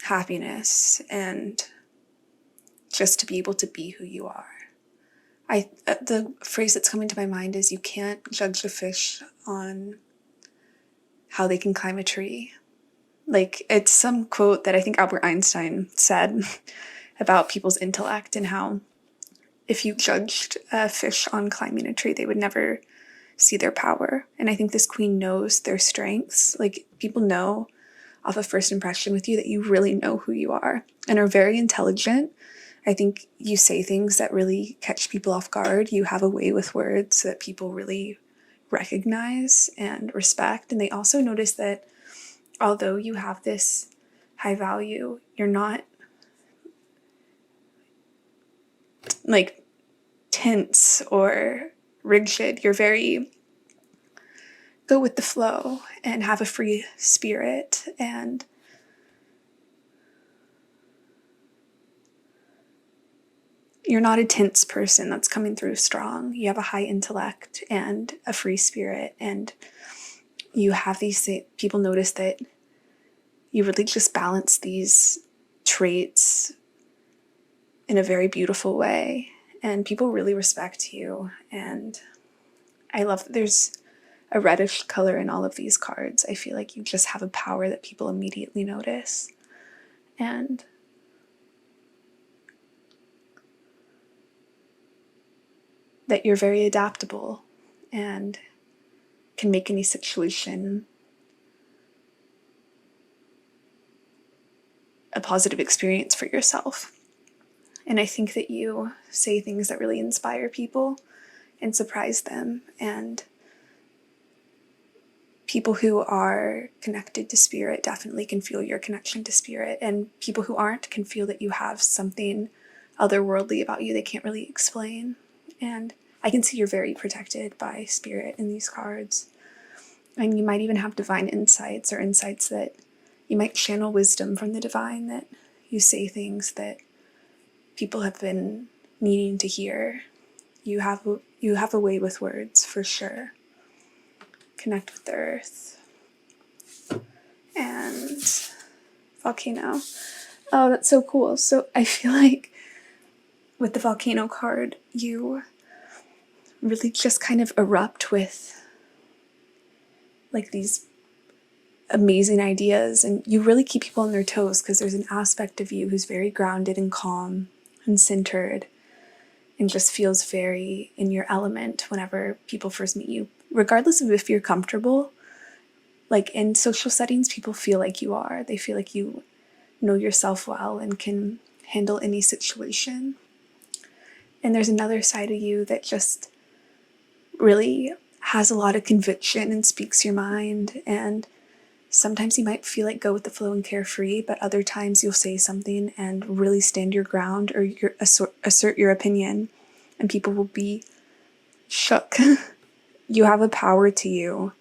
happiness and just to be able to be who you are. The phrase that's coming to my mind is you can't judge a fish on how they can climb a tree. Like, it's some quote that I think Albert Einstein said about people's intellect, and how if you judged a fish on climbing a tree, they would never see their power. And I think this queen knows their strengths. Like, people know off a first impression with you that you really know who you are and are very intelligent. I think you say things that really catch people off guard. You have a way with words that people really recognize and respect. And they also notice that although you have this high value, you're not like tense or rigid. You're very go with the flow and have a free spirit, and you're not a tense person that's coming through strong. You have a high intellect and a free spirit, and you have these people notice that you really just balance these traits in a very beautiful way, and people really respect you. And I love that there's a reddish color in all of these cards. I feel like you just have a power that people immediately notice, and that you're very adaptable and can make any situation a positive experience for yourself. And I think that you say things that really inspire people and surprise them, and people who are connected to spirit definitely can feel your connection to spirit, and people who aren't can feel that you have something otherworldly about you they can't really explain. And I can see you're very protected by spirit in these cards, and you might even have divine insights, or insights that you might channel wisdom from the divine, that you say things that people have been needing to hear. You have a way with words, for sure. Connect with the earth. And volcano. Oh, that's so cool. So I feel like with the volcano card, you really just kind of erupt with like these amazing ideas, and you really keep people on their toes because there's an aspect of you who's very grounded and calm and centered and just feels very in your element whenever people first meet you, regardless of if you're comfortable. Like in social settings, people feel like you are. They feel like you know yourself well and can handle any situation. And there's another side of you that just really has a lot of conviction and speaks your mind, and sometimes you might feel like go with the flow and carefree, but other times you'll say something and really stand your ground or assert your opinion, and people will be shook. You have a power to you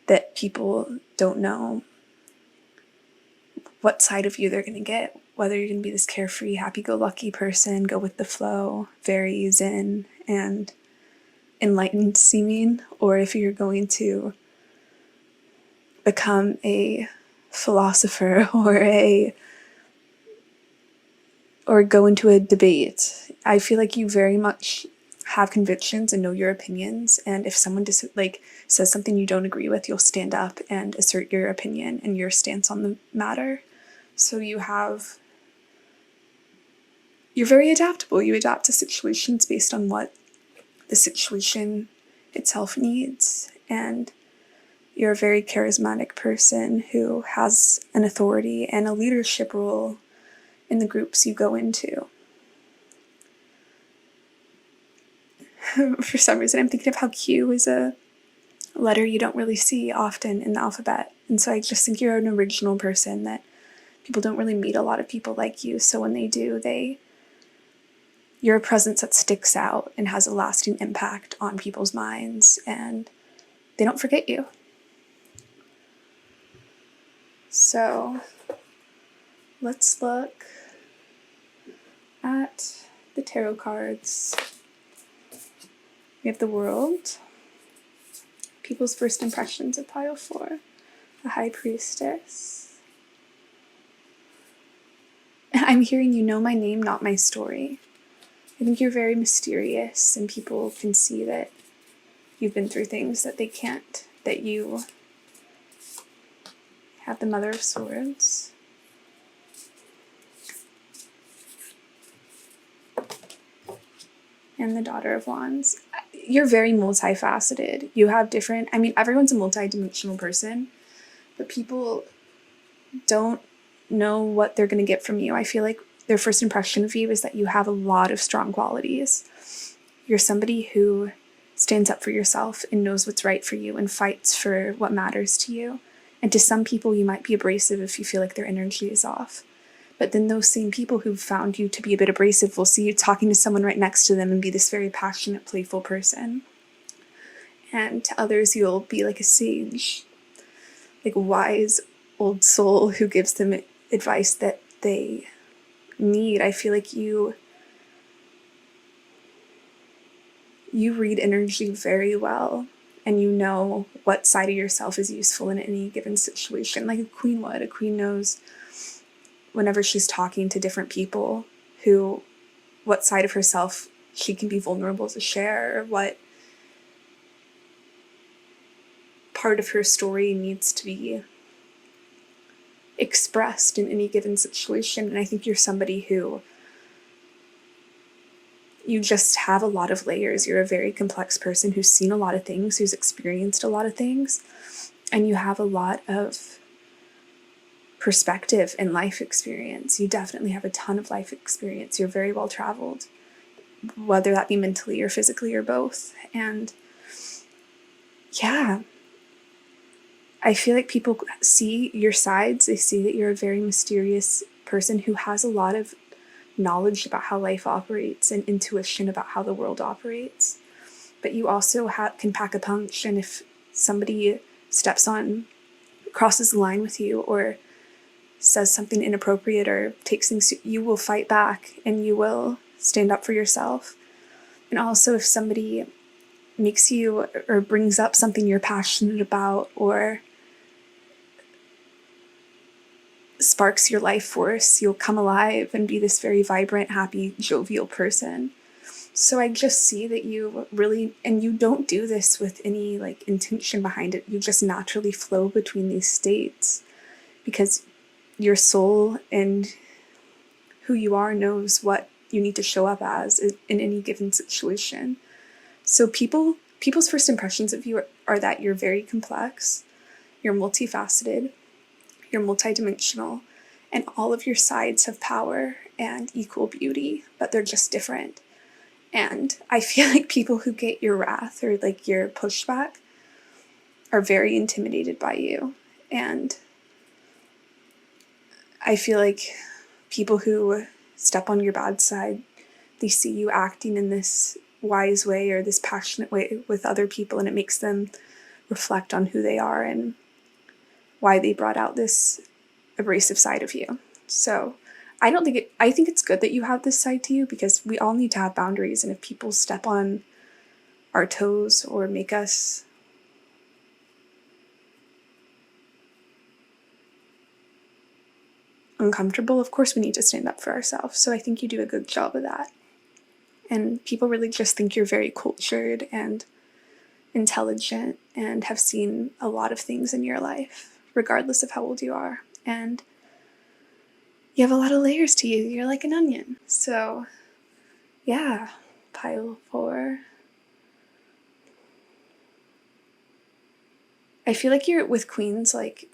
that people don't know what side of you they're going to get, whether you're going to be this carefree, happy-go-lucky person, go with the flow, very zen and enlightened seeming, or if you're going to become a philosopher or go into a debate. I feel like you very much have convictions and know your opinions, and if someone says something you don't agree with, you'll stand up and assert your opinion and your stance on the matter. So you're very adaptable. You adapt to situations based on what the situation itself needs, and you're a very charismatic person who has an authority and a leadership role in the groups you go into. For some reason, I'm thinking of how Q is a letter you don't really see often in the alphabet, and so I just think you're an original person that people don't really meet a lot of people like you, so when they do, you're a presence that sticks out and has a lasting impact on people's minds, and they don't forget you. So let's look at the tarot cards. We have the World, people's first impressions of pile 4, the High Priestess. I'm hearing you know my name, not my story. I think you're very mysterious, and people can see that you've been through things that they can't, that you have the Mother of Swords. And the Daughter of Wands. You're very multifaceted. You have everyone's a multidimensional person, but people don't know what they're going to get from you. I feel like their first impression of you is that you have a lot of strong qualities. You're somebody who stands up for yourself and knows what's right for you and fights for what matters to you. And to some people, you might be abrasive if you feel like their energy is off. But then those same people who found you to be a bit abrasive will see you talking to someone right next to them and be this very passionate, playful person. And to others, you'll be like a sage, like a wise old soul who gives them advice that they need. I feel like you read energy very well, and you know what side of yourself is useful in any given situation, like a queen would. A queen knows whenever she's talking to different people what side of herself she can be vulnerable to share, or what part of her story needs to be expressed in any given situation. And I think you're somebody who you just have a lot of layers. You're a very complex person who's seen a lot of things, who's experienced a lot of things, and you have a lot of perspective and life experience. You definitely have a ton of life experience. You're very well traveled, whether that be mentally or physically or both. And yeah, I feel like people see your sides. They see that you're a very mysterious person who has a lot of knowledge about how life operates and intuition about how the world operates. But you also can pack a punch, and if somebody crosses the line with you, or says something inappropriate or takes things, you will fight back and you will stand up for yourself. And also, if somebody makes you or brings up something you're passionate about or sparks your life force, you'll come alive and be this very vibrant, happy, jovial person. So I just see that you really, and you don't do this with any like intention behind it, you just naturally flow between these states because your soul and who you are knows what you need to show up as in any given situation. So people's first impressions of you are that you're very complex, you're multifaceted, you're multidimensional, and all of your sides have power and equal beauty, but they're just different. And I feel like people who get your wrath or like your pushback are very intimidated by you. And I feel like people who step on your bad side, they see you acting in this wise way or this passionate way with other people, and it makes them reflect on who they are and why they brought out this abrasive side of you. So I think it's good that you have this side to you, because we all need to have boundaries, and if people step on our toes or make us uncomfortable, of course we need to stand up for ourselves. So I think you do a good job of that. And people really just think you're very cultured and intelligent and have seen a lot of things in your life, regardless of how old you are. And you have a lot of layers to you. You're like an onion. So, yeah, pile 4. I feel like you're with queens, like,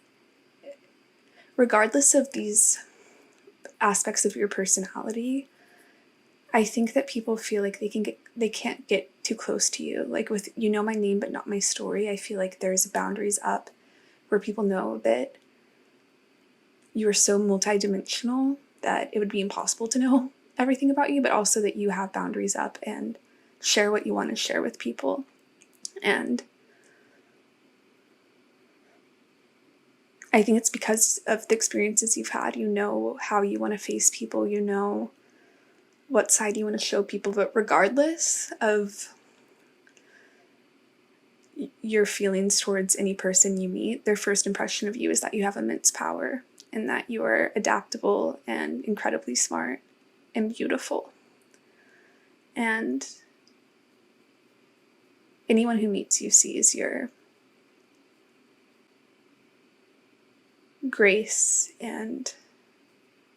regardless of these aspects of your personality, I think that people feel like they can't get too close to you. Like with you know my name but not my story, I feel like there's boundaries up where people know that you are so multidimensional that it would be impossible to know everything about you, but also that you have boundaries up and share what you want to share with people. And I think it's because of the experiences you've had. You know how you want to face people, you know what side you want to show people, but regardless of your feelings towards any person you meet, their first impression of you is that you have immense power and that you are adaptable and incredibly smart and beautiful. And anyone who meets you sees your grace and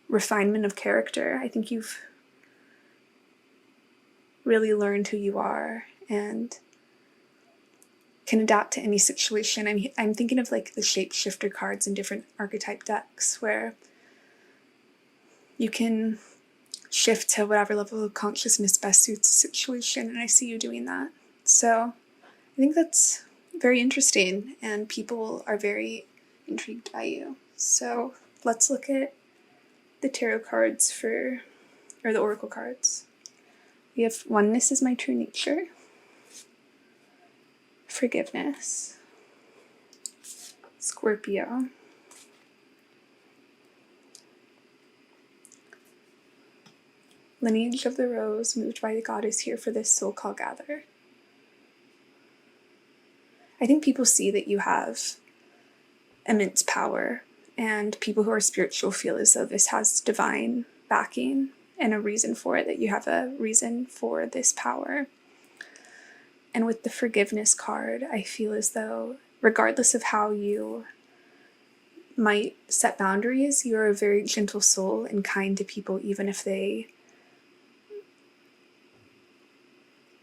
refinement of character. I think you've really learned who you are and can adapt to any situation. I'm thinking of like the shapeshifter cards in different archetype decks where you can shift to whatever level of consciousness best suits the situation, and I see you doing that. So I think that's very interesting, and people are very intrigued by you. So let's look at the tarot cards or the oracle cards. We have oneness is my true nature, forgiveness, Scorpio, lineage of the rose, moved by the goddess here for this soul call gather. I think people see that you have immense power, and people who are spiritual feel as though this has divine backing and a reason for it, that you have a reason for this power. And with the forgiveness card, I feel as though regardless of how you might set boundaries, you're a very gentle soul and kind to people, even if they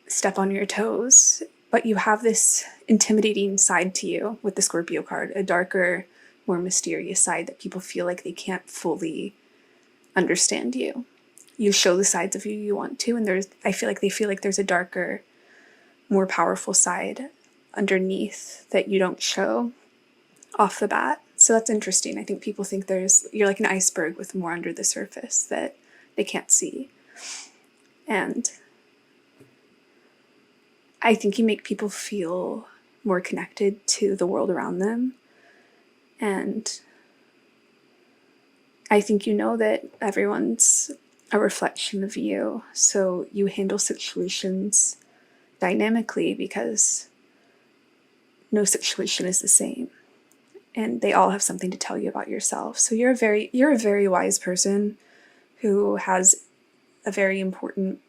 step on your toes. But you have this intimidating side to you with the Scorpio card, a darker, more mysterious side that people feel like they can't fully understand you. You show the sides of you you want to, and I feel like they feel like there's a darker, more powerful side underneath that you don't show off the bat. So that's interesting. I think people think you're like an iceberg with more under the surface that they can't see. And I think you make people feel more connected to the world around them. And I think you know that everyone's a reflection of you. So you handle situations dynamically because no situation is the same. And they all have something to tell you about yourself. So you're a very wise person who has a very important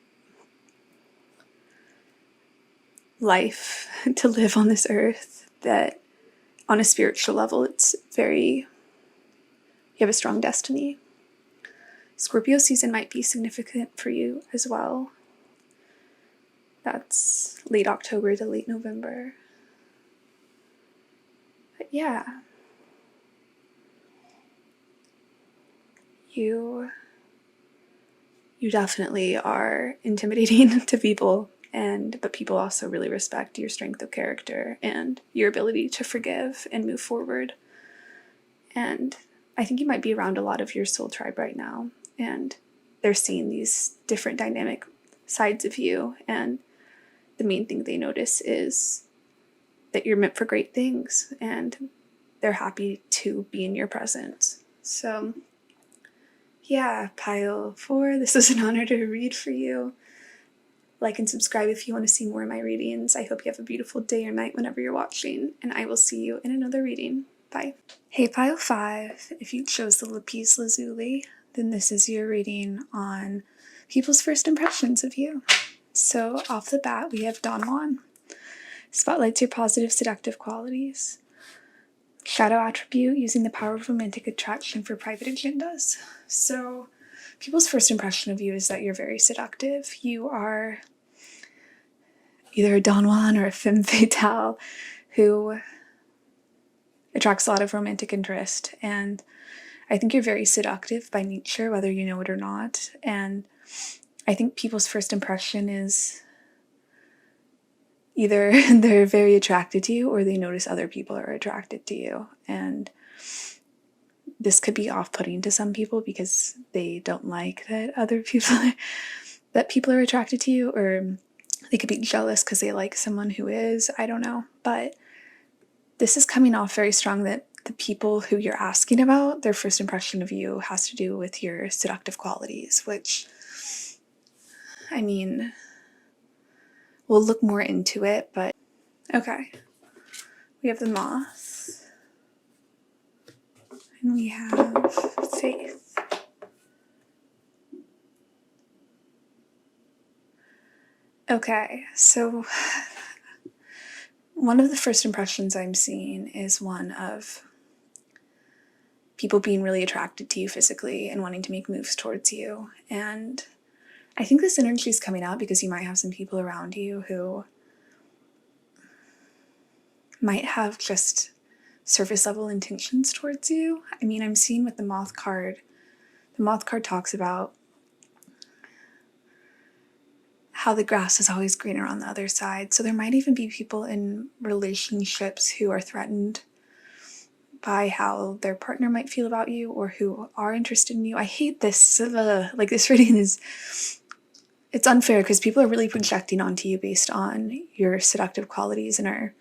life to live on this earth, that on a spiritual level, you have a strong destiny. Scorpio season might be significant for you as well. That's late October to late November. But yeah, you definitely are intimidating to people, but people also really respect your strength of character and your ability to forgive and move forward. And I think you might be around a lot of your soul tribe right now, and they're seeing these different dynamic sides of you, and the main thing they notice is that you're meant for great things, and they're happy to be in your presence. So yeah, pile 4, this was an honor to read for you. Like and subscribe if you want to see more of my readings. I hope you have a beautiful day or night whenever you're watching, and I will see you in another reading. Bye. Hey, pile 5, if you chose the Lapis Lazuli, then this is your reading on people's first impressions of you. So off the bat, we have Don Juan. Spotlights your positive, seductive qualities. Shadow attribute, using the power of romantic attraction for private agendas. So people's first impression of you is that you're very seductive. You are either a Don Juan or a femme fatale who attracts a lot of romantic interest. And I think you're very seductive by nature, whether you know it or not. And I think people's first impression is either they're very attracted to you or they notice other people are attracted to you. And this could be off-putting to some people because they don't like that people are attracted to you, or they could be jealous because they like someone who is. I don't know. But this is coming off very strong that the people who you're asking about, their first impression of you has to do with your seductive qualities, which, I mean, we'll look more into it, but okay. We have the Moth, and we have Faith. Okay, so one of the first impressions I'm seeing is one of people being really attracted to you physically and wanting to make moves towards you. And I think this energy is coming out because you might have some people around you who might have just surface level intentions towards you. I mean, I'm seeing with the Moth card, the Moth card talks about how the grass is always greener on the other side. So there might even be people in relationships who are threatened by how their partner might feel about you, or who are interested in you. I hate this. Like, this reading is, it's unfair because people are really projecting onto you based on your seductive qualities and are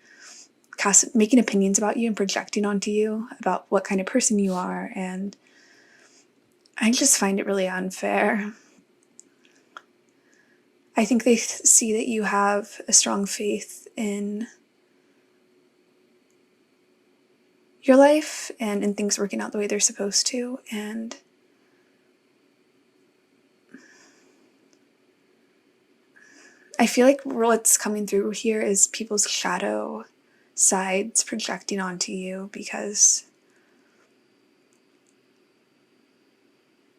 making opinions about you and projecting onto you about what kind of person you are. And I just find it really unfair. I think they see that you have a strong faith in your life and in things working out the way they're supposed to. And I feel like what's coming through here is people's shadow sides projecting onto you because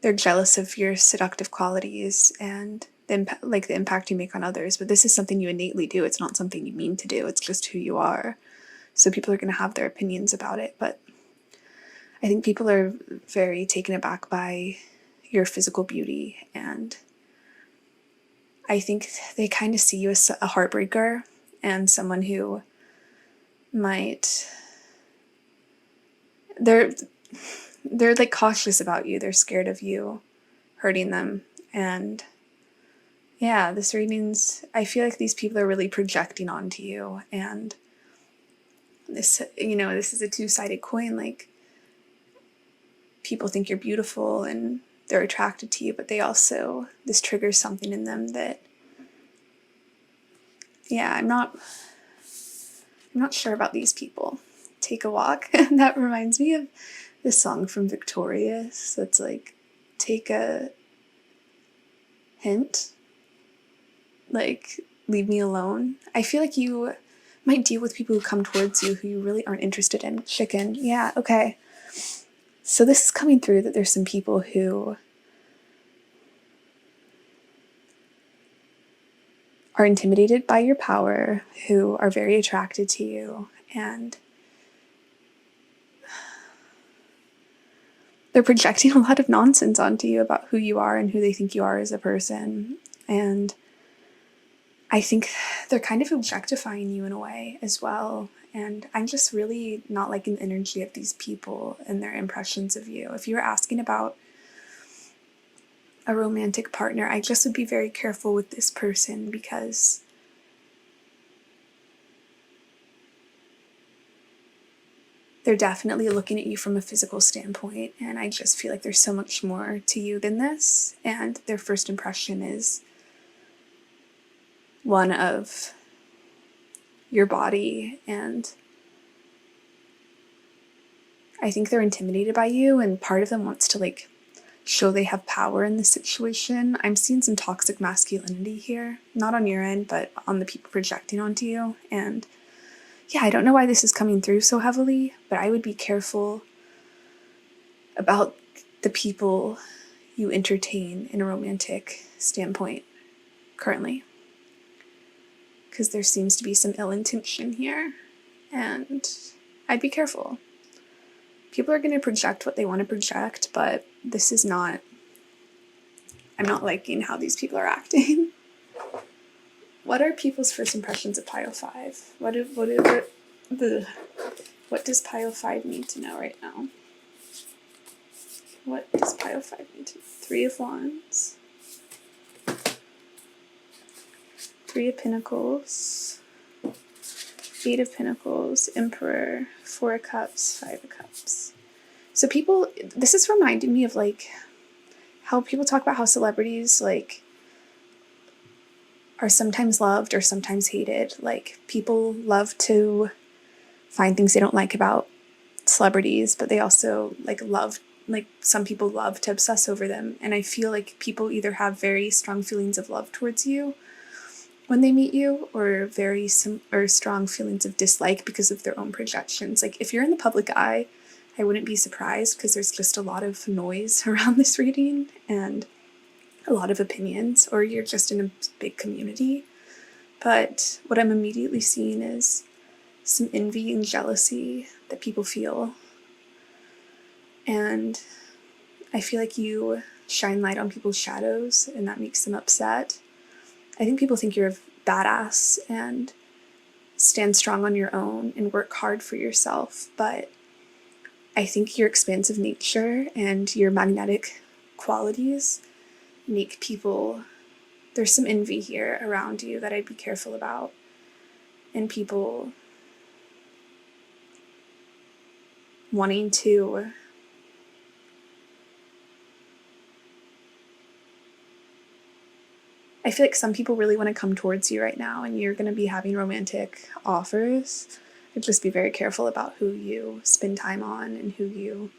they're jealous of your seductive qualities and the impact you make on others. But this is something you innately do. It's not something you mean to do. It's just who you are. So people are going to have their opinions about it. But I think people are very taken aback by your physical beauty. And I think they kind of see you as a heartbreaker and someone who might... They're like cautious about you. They're scared of you hurting them. And yeah, this reading's... I feel like these people are really projecting onto you. And this, this is a two-sided coin. Like, people think you're beautiful and they're attracted to you, but this triggers something in them that, yeah, I'm not sure about these people. Take a walk. That reminds me of this song from Victorious that's like, take a hint. Like, leave me alone. I feel like you might deal with people who come towards you who you really aren't interested in. Chicken. Yeah, okay. So this is coming through that there's some people who are intimidated by your power, who are very attracted to you, and they're projecting a lot of nonsense onto you about who you are and who they think you are as a person. And I think they're kind of objectifying you in a way as well. And I'm just really not liking the energy of these people and their impressions of you. If you were asking about a romantic partner, I just would be very careful with this person, because they're definitely looking at you from a physical standpoint, and I just feel like there's so much more to you than this, and their first impression is one of your body, and I think they're intimidated by you, and part of them wants to like show they have power in this situation. I'm seeing some toxic masculinity here, not on your end, but on the people projecting onto you. And yeah, I don't know why this is coming through so heavily, but I would be careful about the people you entertain in a romantic standpoint currently, because there seems to be some ill intention here, and I'd be careful. People are going to project what they want to project, but this is not, I'm not liking how these people are acting. What are people's first impressions of pile 5? What does pile 5 need to know right now? What does pile 5 need to know? 3 of Wands. 3 of Pentacles. 8 of Pentacles. Emperor. 4 of Cups. 5 of Cups. So people, this is reminding me of like how people talk about how celebrities like are sometimes loved or sometimes hated. Like people love to find things they don't like about celebrities, but they also some people love to obsess over them. And I feel like people either have very strong feelings of love towards you when they meet you, or very strong feelings of dislike because of their own projections. Like if you're in the public eye, I wouldn't be surprised, because there's just a lot of noise around this reading and a lot of opinions, or you're just in a big community. But what I'm immediately seeing is some envy and jealousy that people feel. And I feel like you shine light on people's shadows, and that makes them upset. I think people think you're a badass and stand strong on your own and work hard for yourself, but I think your expansive nature and your magnetic qualities make people, there's some envy here around you that I'd be careful about. And people wanting to I feel like some people really want to come towards you right now, and you're going to be having romantic offers. I'd just be very careful about who you spend time on and who you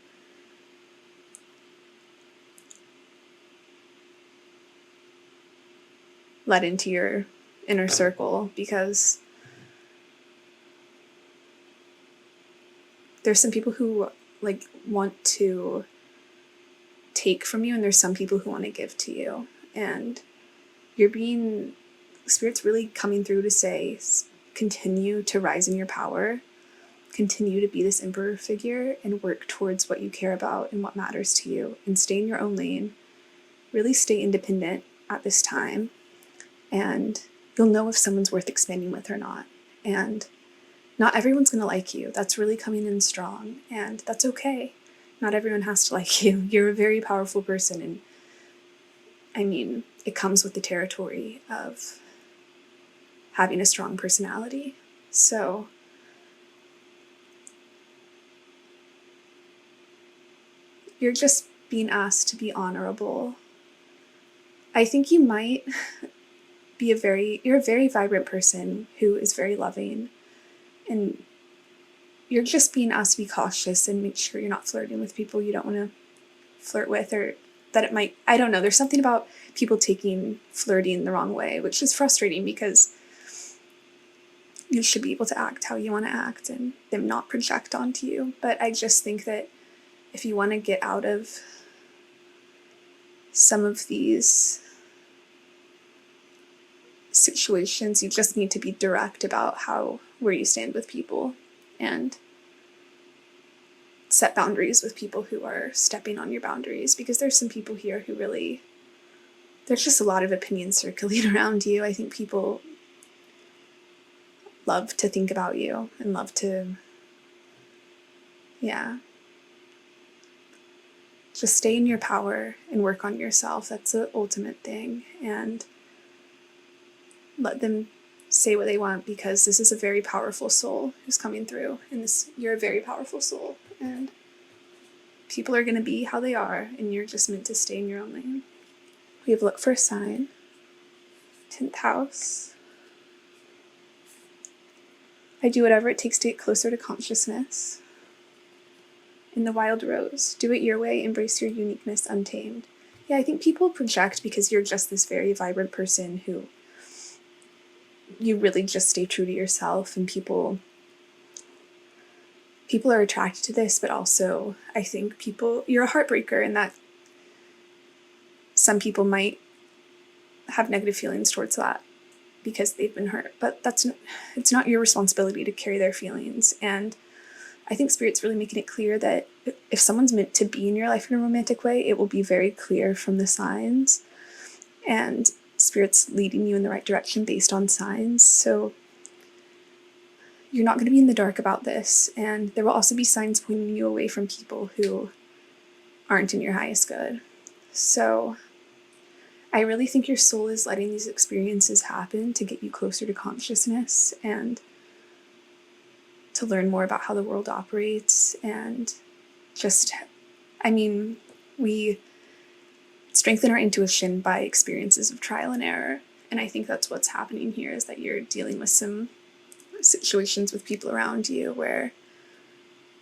let into your inner circle, because there's some people who like want to take from you, and there's some people who want to give to you. And Spirit's really coming through to say, continue to rise in your power, continue to be this emperor figure, and work towards what you care about and what matters to you, and stay in your own lane. Really stay independent at this time, and you'll know if someone's worth expanding with or not. And not everyone's going to like you. That's really coming in strong, and that's okay. Not everyone has to like you. You're a very powerful person, and I mean, it comes with the territory of having a strong personality. So you're just being asked to be honorable. I think you might be you're a very vibrant person who is very loving, and you're just being asked to be cautious and make sure you're not flirting with people you don't want to flirt with, or that it might, I don't know, there's something about people taking flirting the wrong way, which is frustrating, because you should be able to act how you want to act and them not project onto you. But I just think that if you want to get out of some of these situations, you just need to be direct about where you stand with people and set boundaries with people who are stepping on your boundaries, because there's some people here who really, there's just a lot of opinions circulating around you. I think people love to think about you and love to, just stay in your power and work on yourself. That's the ultimate thing. And let them say what they want, because this is a very powerful soul who's coming through, and you're a very powerful soul, and people are going to be how they are, and you're just meant to stay in your own lane. We have look for a sign, 10th house. I do whatever it takes to get closer to consciousness. In the wild rose, do it your way, embrace your uniqueness untamed. Yeah, I think people project because you're just this very vibrant person who you really just stay true to yourself, and people are attracted to this, but also I think you're a heartbreaker, and that some people might have negative feelings towards that because they've been hurt, but it's not your responsibility to carry their feelings. And I think Spirit's really making it clear that if someone's meant to be in your life in a romantic way, it will be very clear from the signs, and Spirit's leading you in the right direction based on signs. So you're not going to be in the dark about this, and there will also be signs pointing you away from people who aren't in your highest good. So I really think your soul is letting these experiences happen to get you closer to consciousness and to learn more about how the world operates. And just, we strengthen our intuition by experiences of trial and error. And I think that's what's happening here, is that you're dealing with some situations with people around you where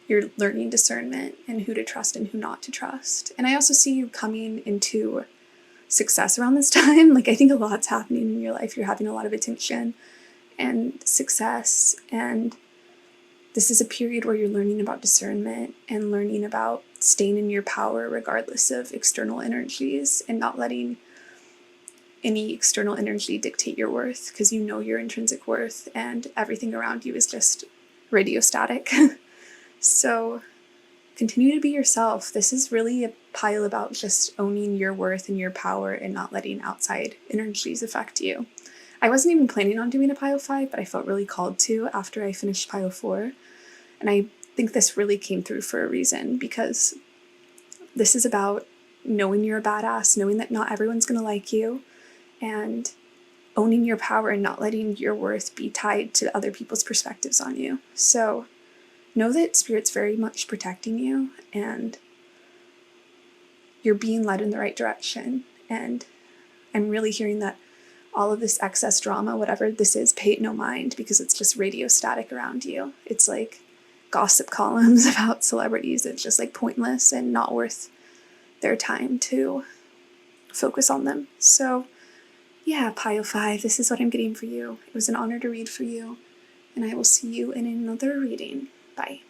you're learning discernment and who to trust and who not to trust. And I also see you coming into success around this time. I think a lot's happening in your life. You're having a lot of attention and success, and this is a period where you're learning about discernment and learning about staying in your power regardless of external energies, and not letting any external energy dictate your worth, because you know your intrinsic worth, and everything around you is just radiostatic. So continue to be yourself. This is really a pile about just owning your worth and your power and not letting outside energies affect you. I wasn't even planning on doing a pile 5, but I felt really called to after I finished pile 4. And I think this really came through for a reason, because this is about knowing you're a badass, knowing that not everyone's going to like you, and owning your power and not letting your worth be tied to other people's perspectives on you. So know that Spirit's very much protecting you, and you're being led in the right direction. And I'm really hearing that all of this excess drama, whatever this is, pay it no mind, because it's just radio static around you. It's like gossip columns about celebrities. It's just pointless and not worth their time to focus on them. So yeah, pile 5, this is what I'm getting for you. It was an honor to read for you, and I will see you in another reading. Bye.